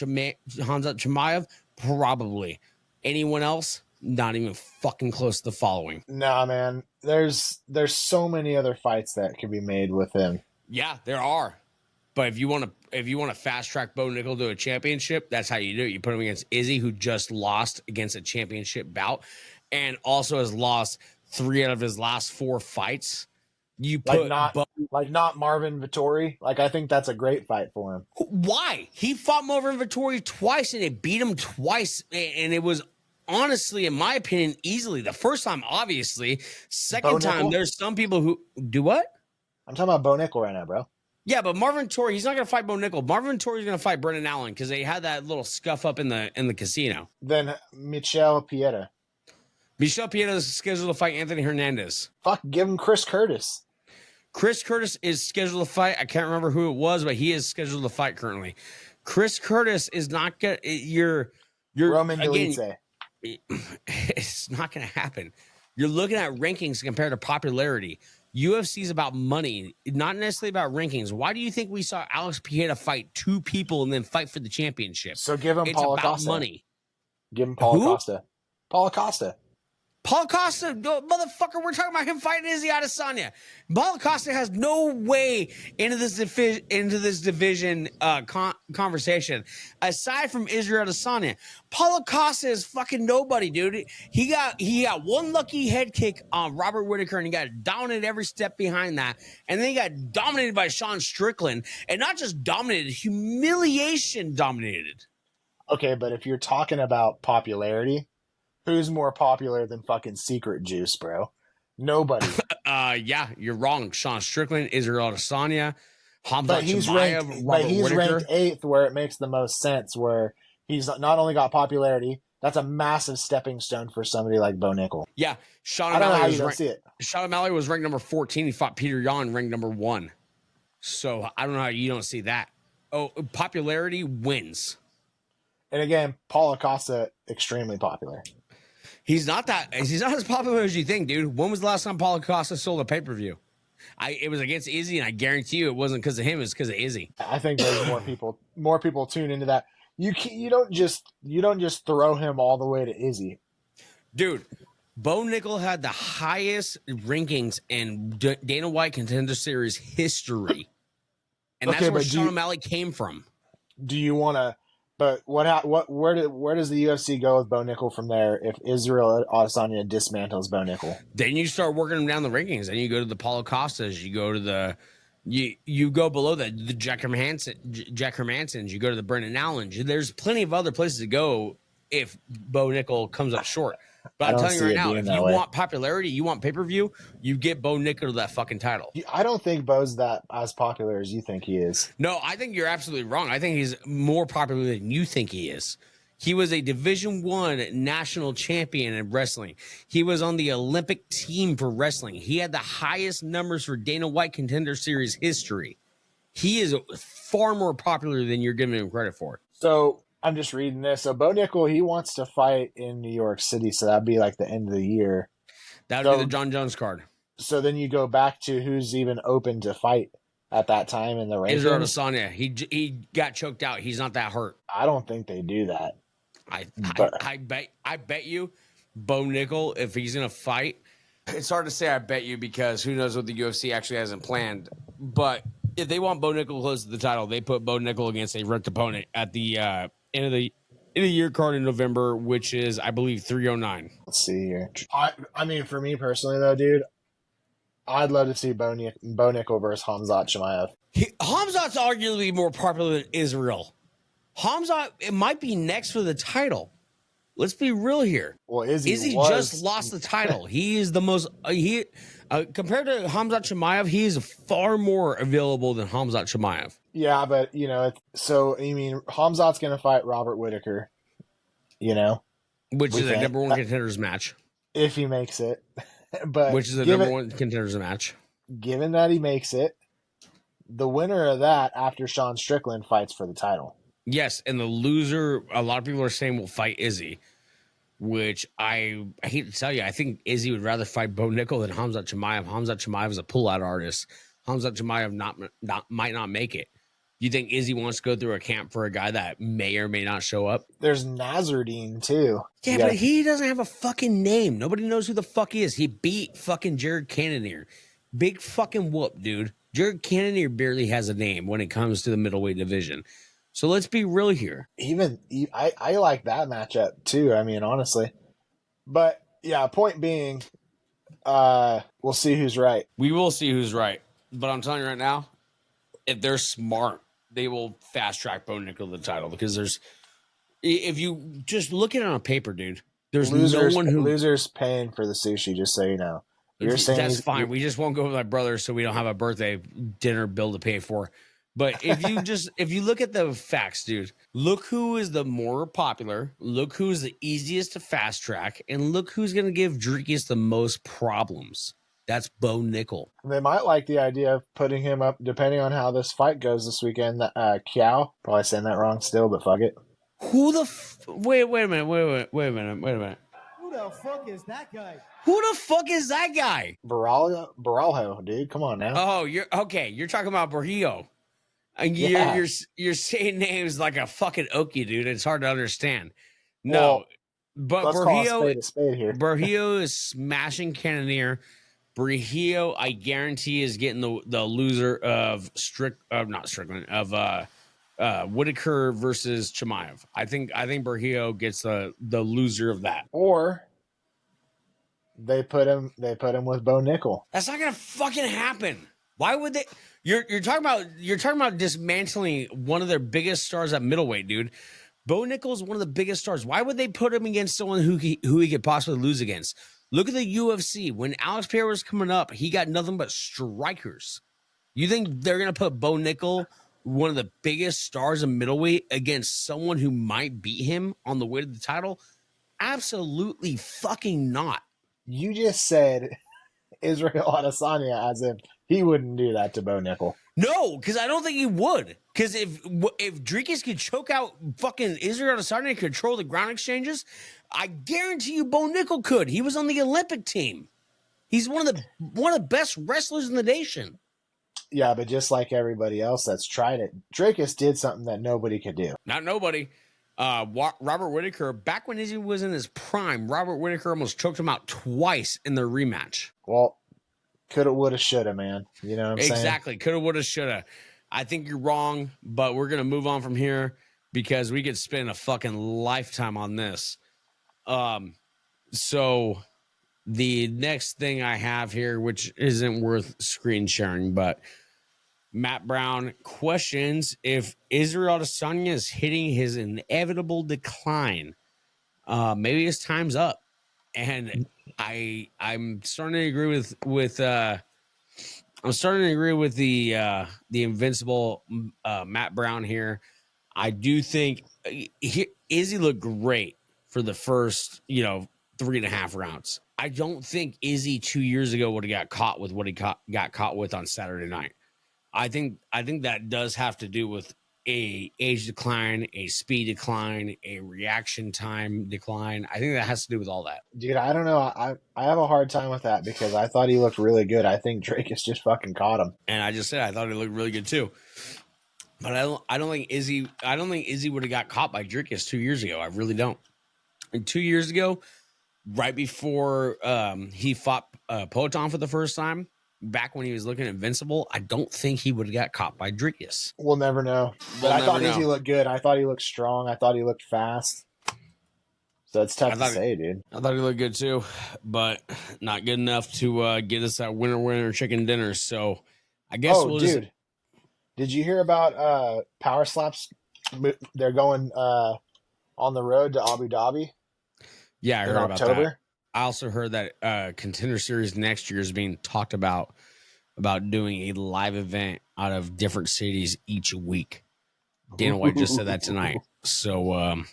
Chimaev, probably. Anyone else? Not even fucking close to the following. Nah, man. There's so many other fights that can be made with him. Yeah, there are. But if you want to fast track Bo Nickel to a championship, that's how you do it. You put him against Izzy, who just lost against a championship bout, and also has lost 3 out of his last 4 fights. You put not Marvin Vettori. Like, I think that's a great fight for him. Why? He fought Marvin Vettori twice and it beat him twice, and it was honestly, in my opinion, easily. The first time, obviously. Second time, there's some people who do what? I'm talking about Bo Nickel right now, bro. Yeah, but Marvin Vettori, he's not going to fight Bo Nickel. Marvin Vettori is going to fight Brendan Allen because they had that little scuff up in the casino. Then Michel Pieta. Michel Pieta is scheduled to fight Anthony Hernandez. Fuck, give him Chris Curtis. Chris Curtis is scheduled to fight. I can't remember who it was, but he is scheduled to fight currently. Chris Curtis is not going to... You're Roman Dolidze. It's not going to happen. You're looking at rankings compared to popularity. UFC is about money, not necessarily about rankings. Why do you think we saw Alex Pieta fight 2 people and then fight for the championship? So give him Paulo Costa. Money. Give him Paulo Costa. Paulo Costa. Paulo Costa, motherfucker, we're talking about him fighting Izzy Adesanya. Paulo Costa has no way into this division conversation aside from Israel Adesanya. Paulo Costa is fucking nobody, dude. He got one lucky head kick on Robert Whitaker, and he got dominated every step behind that. And then he got dominated by Sean Strickland, and not just dominated, humiliation dominated. Okay, but if you're talking about popularity, who's more popular than fucking Secret Juice, bro? Nobody. Yeah, you're wrong. Sean Strickland, Israel Adesanya. But he's ranked. But he's ranked 8th, where it makes the most sense. Where he's not only got popularity, that's a massive stepping stone for somebody like Bo Nickel. Yeah, Sean I don't know how O'Malley you don't see it. Sean O'Malley was ranked number 14. He fought Peter Yan, ranked number 1. So I don't know how you don't see that. Oh, popularity wins. And again, Paul Acosta, extremely popular. He's not as popular as you think, dude. When was the last time Paul Acosta sold a pay-per-view? It was against Izzy, and I guarantee you it wasn't because of him, it's because of Izzy. I think there's more people tune into that. You don't just throw him all the way to Izzy. Dude, Bo Nickel had the highest rankings in Dana White Contender Series history. And that's where Sean O'Malley came from. Do you want to? But where does the UFC go with Bo Nickel from there? If Israel Adesanya dismantles Bo Nickel, then you start working them down the rankings. Then you go to the Paulo Costas. You go to the you go below that, the Jack Hermansons. You go to the Brendan Allens. There's plenty of other places to go if Bo Nickel comes up short. But I'm telling you right now, if you want popularity, you want pay-per-view, you get Bo Nickel to that fucking title. I don't think Bo's that as popular as you think he is. No, I think you're absolutely wrong. I think he's more popular than you think he is. He was a Division I national champion in wrestling. He was on the Olympic team for wrestling. He had the highest numbers for Dana White Contender Series history. He is far more popular than you're giving him credit for. So I'm just reading this. So Bo Nickel, he wants to fight in New York City, so that'd be like the end of the year. That would be the Jon Jones card. So then you go back to who's even open to fight at that time in the rankings. Israel Adesanya. He got choked out. He's not that hurt. I don't think they do that. I bet you Bo Nickel, if he's gonna fight, it's hard to say I bet you because who knows what the UFC actually hasn't planned. But if they want Bo Nickel close to the title, they put Bo Nickel against a ranked opponent at the end of the year card in November, which is, I believe, 309. Let's see here. I mean, for me personally, though, dude, I'd love to see Bo Nickel versus Khamzat Chimaev. Khamzat's arguably more popular than Israel. Khamzat, it might be next for the title. Let's be real here. Well, Izzy just lost the title. He is the most compared to Khamzat Chimaev, he is far more available than Khamzat Chimaev. Yeah, but so you mean Khamzat's going to fight Robert Whittaker, which is a number 1 contenders match if he makes it. But which is a number 1 contenders match. Given that he makes it, the winner of that after Sean Strickland fights for the title. Yes, and the loser, a lot of people are saying will fight Izzy, which I hate to tell you, I think Izzy would rather fight Bo Nickel than Khamzat Chimaev. Khamzat Chimaev is a pullout artist. Khamzat Chimaev might not make it. You think Izzy wants to go through a camp for a guy that may or may not show up? There's Nazardine, too. Yeah, but he doesn't have a fucking name. Nobody knows who the fuck he is. He beat fucking Jared Cannonier. Big fucking whoop, dude. Jared Cannonier barely has a name when it comes to the middleweight division. So let's be real here. I like that matchup too. I mean, honestly, but yeah. Point being, we'll see who's right. We will see who's right. But I'm telling you right now, if they're smart, they will fast track Bo Nickel to the title because if you just look at it on paper, dude, there's no one who losers paying for the sushi. Just so you know, you're saying that's fine. We just won't go with my brother, so we don't have a birthday dinner bill to pay for. But if you look at the facts, dude, look who is the more popular, look who's the easiest to fast track, and look who's going to give Dreekius the most problems. That's Bo Nickel. They might like the idea of putting him up, depending on how this fight goes this weekend. Caio, probably saying that wrong still, but fuck it. Who the wait a minute. Who the fuck is that guy? Who the fuck is that guy? Borralho, dude, come on now. Oh, you're talking about Borralho. You're saying names like a fucking Okie, dude. It's hard to understand. No, but Borralho is smashing Cannonier. Borralho, I guarantee, is getting the loser of Whittaker versus Chimaev. I think Borralho gets the loser of that. Or they put him with Bo Nickel. That's not gonna fucking happen. Why would they? You're talking about dismantling one of their biggest stars at middleweight, dude. Bo Nickel is one of the biggest stars. Why would they put him against someone who he could possibly lose against? Look at the UFC. When Alex Pierre was coming up, he got nothing but strikers. You think they're going to put Bo Nickel, one of the biggest stars of middleweight, against someone who might beat him on the way to the title? Absolutely fucking not. You just said Israel Adesanya as if he wouldn't do that to Bo Nickel. No, because I don't think he would. Because if Dricus could choke out fucking Israel Adesanya and control the ground exchanges, I guarantee you Bo Nickel could. He was on the Olympic team. He's one of the best wrestlers in the nation. Yeah, but just like everybody else that's tried it, Dricus did something that nobody could do. Not nobody. Robert Whittaker, back when Izzy was in his prime, Robert Whittaker almost choked him out twice in their rematch. Well, coulda, woulda, shoulda, man. You know what I'm saying? Exactly. Coulda, woulda, shoulda. I think you're wrong, but we're going to move on from here because we could spend a fucking lifetime on this. So the next thing I have here, which isn't worth screen sharing, but Matt Brown questions if Israel Adesanya is hitting his inevitable decline. Maybe his time's up. And I'm starting to agree with the invincible Matt Brown here. I do think Izzy looked great for the first 3.5 rounds. I don't think Izzy 2 years ago would have got caught with what he got caught with on Saturday night. I think that does have to do with a age decline, a speed decline, a reaction time decline. I think that has to do with all that. Dude, I don't know. I have a hard time with that because I thought he looked really good. I think Dracus just fucking caught him. And I just said I thought he looked really good too. But I don't think Izzy would have got caught by Dracus 2 years ago. I really don't. And 2 years ago, right before he fought Poatan for the first time, back when he was looking invincible, I don't think he would have got caught by Dricus. We'll never know. But I thought Izzy looked good. I thought he looked strong. I thought he looked fast. So it's tough to say, dude. I thought he looked good too, but not good enough to get us that winner chicken dinner. So I guess did you hear about Power Slaps? They're going on the road to Abu Dhabi. Yeah, I heard about October. That. I also heard that Contender Series next year is being talked about doing a live event out of different cities each week. Dana White just said that tonight. So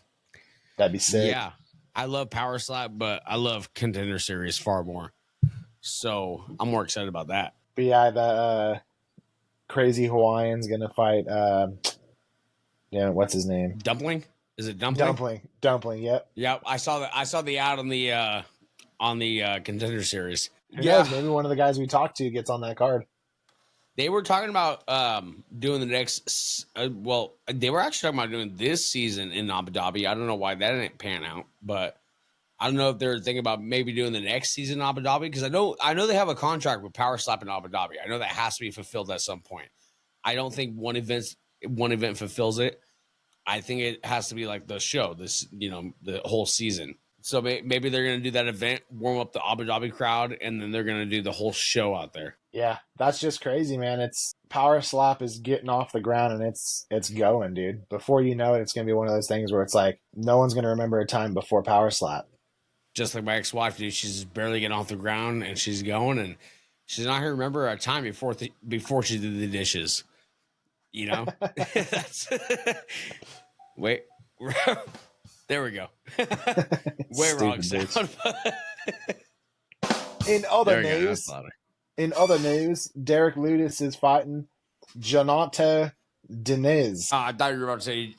that'd be sick. Yeah, I love Power Slap, but I love Contender Series far more. So I'm more excited about that. But yeah, the crazy Hawaiian's gonna fight. What's his name? Dumpling. Is it Dumpling? Dumpling. Yep. Yep. I saw the ad on the Contender Series. Who knows? Maybe one of the guys we talked to gets on that card. They were talking about doing the next. They were actually talking about doing this season in Abu Dhabi. I don't know why that didn't pan out, but I don't know if they're thinking about maybe doing the next season in Abu Dhabi because I know they have a contract with Power Slap in Abu Dhabi. I know that has to be fulfilled at some point. I don't think one event fulfills it. I think it has to be like the show, the whole season. So maybe they're going to do that event, warm up the Abu Dhabi crowd, and then they're going to do the whole show out there. Yeah, that's just crazy, man. It's Power Slap is getting off the ground and it's going, dude. Before you know it, it's going to be one of those things where it's like no one's going to remember a time before Power Slap. Just like my ex-wife, dude. She's barely getting off the ground and she's going, and she's not going to remember a time before she did the dishes. That's wait. There we go. Way wrong sound. In other news, Derek Ludis is fighting Jonathan Diniz. I thought you were about to say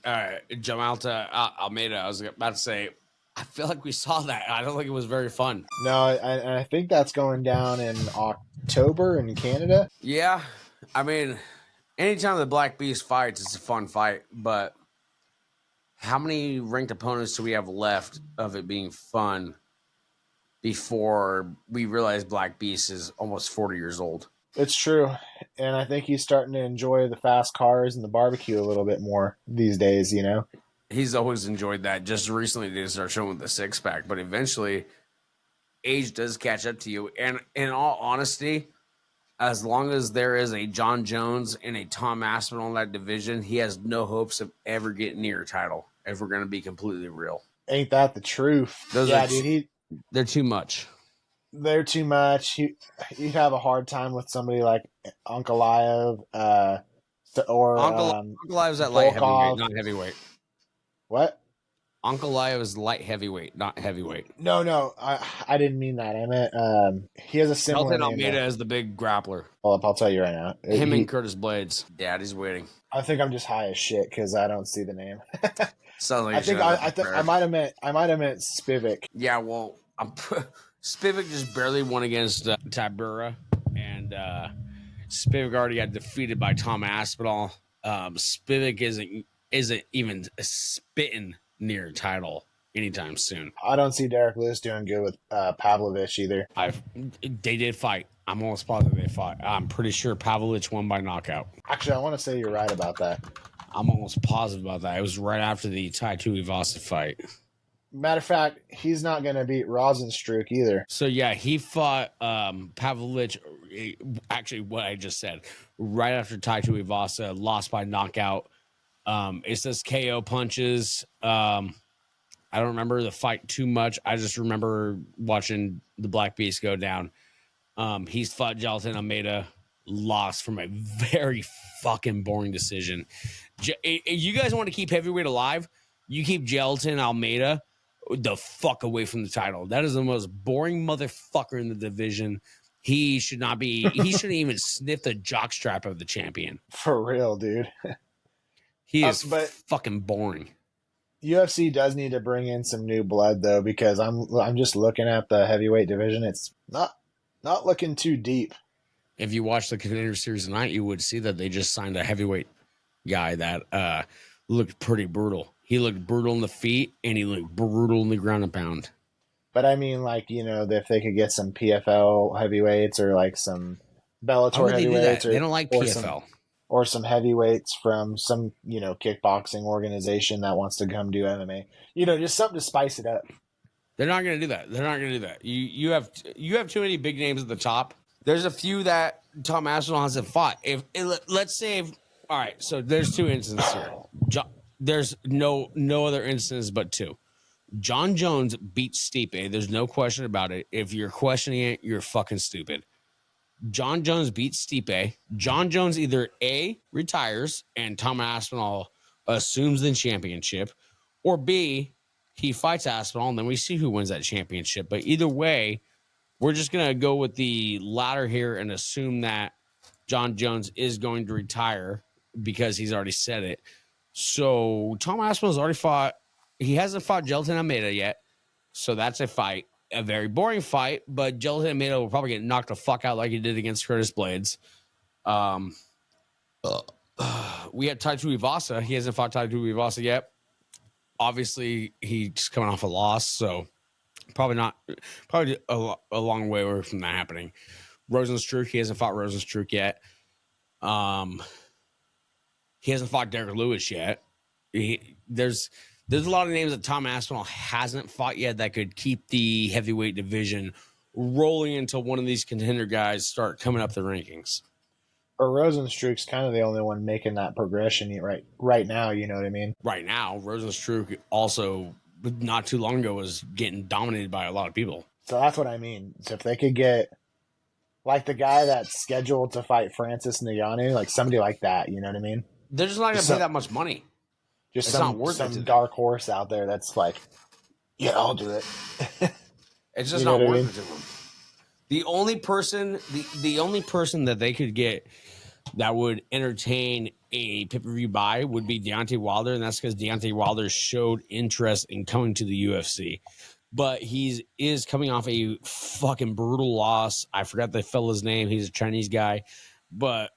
Jamalta Almeida. I was about to say, I feel like we saw that. I don't think it was very fun. No, I think that's going down in October in Canada. Yeah, I mean, anytime the Black Beast fights, it's a fun fight, but how many ranked opponents do we have left of it being fun before we realize Black Beast is almost 40 years old? It's true. And I think he's starting to enjoy the fast cars and the barbecue a little bit more these days, He's always enjoyed that. Just recently they start showing the six-pack, but eventually age does catch up to you. And in all honesty, as long as there is a Jon Jones and a Tom Aspinall in that division, he has no hopes of ever getting near a title, if we're going to be completely real. Ain't that the truth? They're too much. they're too much. You'd have a hard time with somebody like Ankalaev, or Ankalaev is at light heavyweight, Volkov. not heavyweight. What? Ankalaev is light heavyweight, not heavyweight. No, I didn't mean that. I meant he has a similar Jailton name. Almeida is the big grappler. Hold up, I'll tell you right now. Him and Curtis Blades. Daddy's waiting. I think I'm just high as shit because I don't see the name. Sounds like I might have meant Spivak. Yeah, well, Spivak just barely won against Tybura, and Spivak already got defeated by Tom Aspinall. Spivak isn't even spitting near a title anytime soon. I don't see Derek Lewis doing good with Pavlovich either. They did fight. I'm almost positive they fought. I'm pretty sure Pavlovich won by knockout. Actually, I want to say you're right about that. I'm almost positive about that. It was right after the Tai Tuivasa fight. Matter of fact, he's not going to beat Rosenstruck either. So, yeah, he fought Pavlovich, actually what I just said, right after Tai Tuivasa, lost by knockout. It says KO punches. I don't remember the fight too much. I just remember watching the Black Beast go down. He's fought Jailton Almeida, lost from a very fucking boring decision. You guys want to keep heavyweight alive? You keep Jailton Almeida the fuck away from the title. That is the most boring motherfucker in the division. He should not be. He shouldn't even sniff the jockstrap of the champion. For real, dude. He is fucking boring. UFC does need to bring in some new blood though, because I'm just looking at the heavyweight division. It's not looking too deep. If you watch the Contender Series tonight, you would see that they just signed a heavyweight guy that looked pretty brutal. He looked brutal in the feet, and he looked brutal in the ground and pound. But I mean, like, if they could get some PFL heavyweights or like some Bellator heavyweights, they don't like PFL. Or some heavyweights from some, kickboxing organization that wants to come do MMA. Just something to spice it up. They're not going to do that. You have too many big names at the top. There's a few that Tom Aspinall hasn't fought. Let's say, all right, so there's two instances here. There's no other instance but two. Jon Jones beat Stipe. There's no question about it. If you're questioning it, you're fucking stupid. Jon Jones beats Stipe. Jon Jones either A, retires and Tom Aspinall assumes the championship, or B, he fights Aspinall and then we see who wins that championship. But either way, we're just going to go with the latter here and assume that Jon Jones is going to retire because he's already said it. So Tom Aspinall's already fought. He hasn't fought Jailton Almeida yet. So that's a fight. A very boring fight, but Jailton Almeida will probably get knocked the fuck out like he did against Curtis Blades. We had Tai Tuivasa. He hasn't fought Tai Tuivasa yet. Obviously, he's coming off a loss, so probably a long way away from that happening. Rosenstruck, he hasn't fought Rosenstruck yet. He hasn't fought Derek Lewis yet. There's a lot of names that Tom Aspinall hasn't fought yet that could keep the heavyweight division rolling until one of these contender guys start coming up the rankings. Or Rosenstruck's kind of the only one making that progression right now, you know what I mean? Right now, Rosenstruck also, not too long ago, was getting dominated by a lot of people. So that's what I mean. So if they could get, like, the guy that's scheduled to fight Francis Ngannou, like somebody like that, you know what I mean? They're just not going to pay that much money. Just some dark horse out there that's like, yeah, I'll do it. It's just not worth it to them. The only person that they could get that would entertain a pay-per-view buy would be Deontay Wilder, and that's because Deontay Wilder showed interest in coming to the UFC. But he is coming off a fucking brutal loss. I forgot the fella's name. He's a Chinese guy, but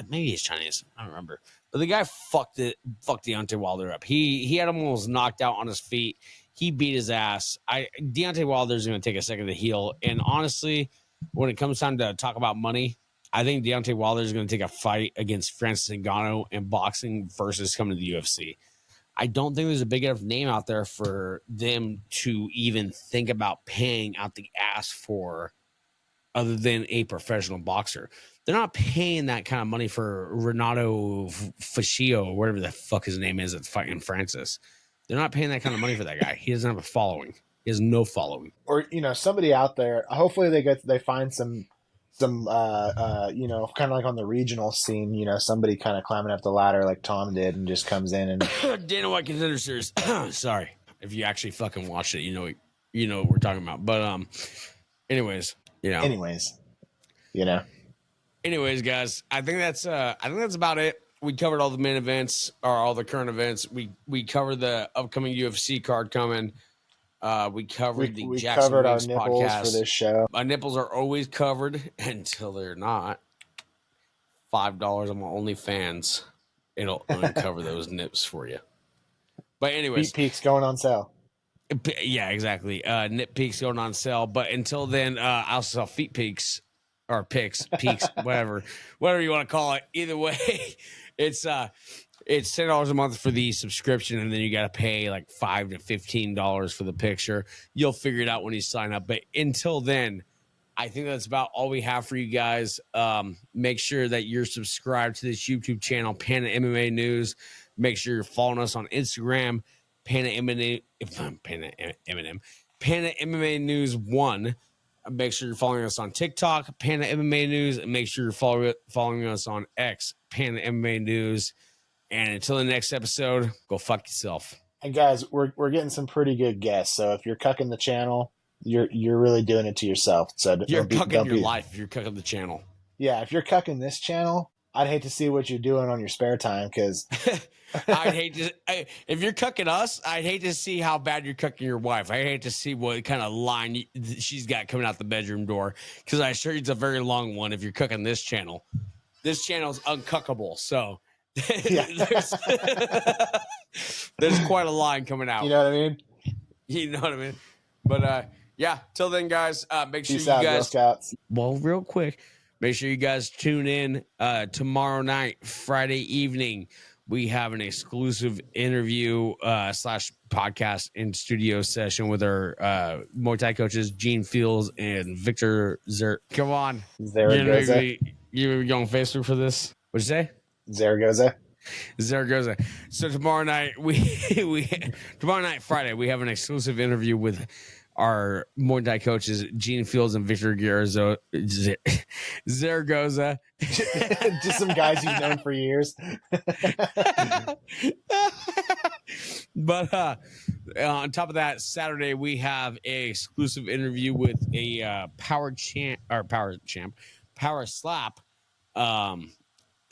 maybe he's Chinese. I don't remember. But the guy fucked Deontay Wilder up. He had him almost knocked out on his feet. He beat his ass. Deontay Wilder's going to take a second to heal. And honestly, when it comes time to talk about money, I think Deontay Wilder is going to take a fight against Francis Ngannou in boxing versus coming to the UFC. I don't think there's a big enough name out there for them to even think about paying out the ass for, other than a professional boxer. They're not paying that kind of money for Renato Fascio, whatever the fuck his name is, that's fighting Francis. They're not paying that kind of money for that guy. He doesn't have a following. He has no following. Or somebody out there. Hopefully they find some kind of like on the regional scene. Somebody kind of climbing up the ladder like Tom did and just comes in and Dana White Contender Series. Sorry, if you actually fucking watched it, you know what we're talking about. But anyways, Anyways, guys, I think that's about it. We covered all the main events or all the current events. We covered the upcoming UFC card coming. We covered we covered our nipples podcast for this show. My nipples are always covered until they're not. $5 on my OnlyFans. It'll uncover those nips for you. But anyways, Feet Peaks going on sale. Yeah, exactly. Nip Peaks going on sale. But until then, I'll sell Feet Peaks or Peaks, whatever you want to call it. Either way, it's $10 a month for the subscription, and then you got to pay like $5 to $15 for the picture. You'll figure it out when you sign up. But until then, I think that's about all we have for you guys. Make sure that you're subscribed to this YouTube channel, Panda MMA News. Make sure you're following us on Instagram, Panda MMA News 1. Make sure you're following us on TikTok, Panda MMA News, and make sure you're following us on X, Panda MMA News. And until the next episode, go fuck yourself. And guys, we're getting some pretty good guests. So if you're cucking the channel, you're really doing it to yourself. So you're cucking your life if you're cucking the channel. Yeah, if you're cucking this channel, I'd hate to see what you're doing on your spare time because if you're cucking us, I'd hate to see how bad you're cucking your wife. I hate to see what kind of line she's got coming out the bedroom door because I assure you it's a very long one if you're cooking this channel. This channel's uncuckable, so there's quite a line coming out. You know what I mean? You know what I mean? But yeah, till then, guys, make sure Peace you out, guys. Girl Scouts. Well, real quick, make sure you guys tune in tomorrow night, Friday evening. We have an exclusive interview / podcast and studio session with our Muay Thai coaches, Gene Fields and Victor Zer. Come on. Zaragoza. You going Facebook for this? What'd you say? Zaragoza. So tomorrow night, Friday, we have an exclusive interview with our Muay Thai coaches, Gene Fields and Victor Zaragoza. Just some guys you've known for years. But on top of that, Saturday we have a exclusive interview with a power slap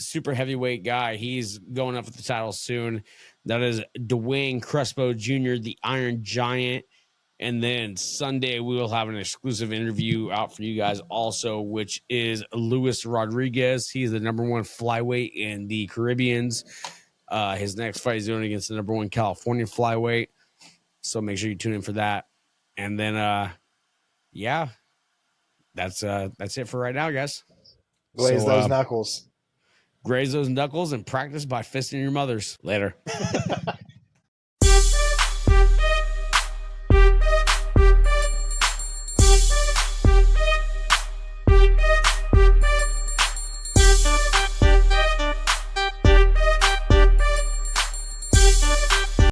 super heavyweight guy. He's going up for the title soon. That is Dwayne Crespo Jr., the Iron Giant. And then Sunday, we will have an exclusive interview out for you guys also, which is Luis Rodriguez. He's the number 1 flyweight in the Caribbeans. His next fight is doing against the number 1 California flyweight. So make sure you tune in for that. And then, that's it for right now, guys. Glaze those knuckles. Graze those knuckles and practice by fisting your mothers. Later.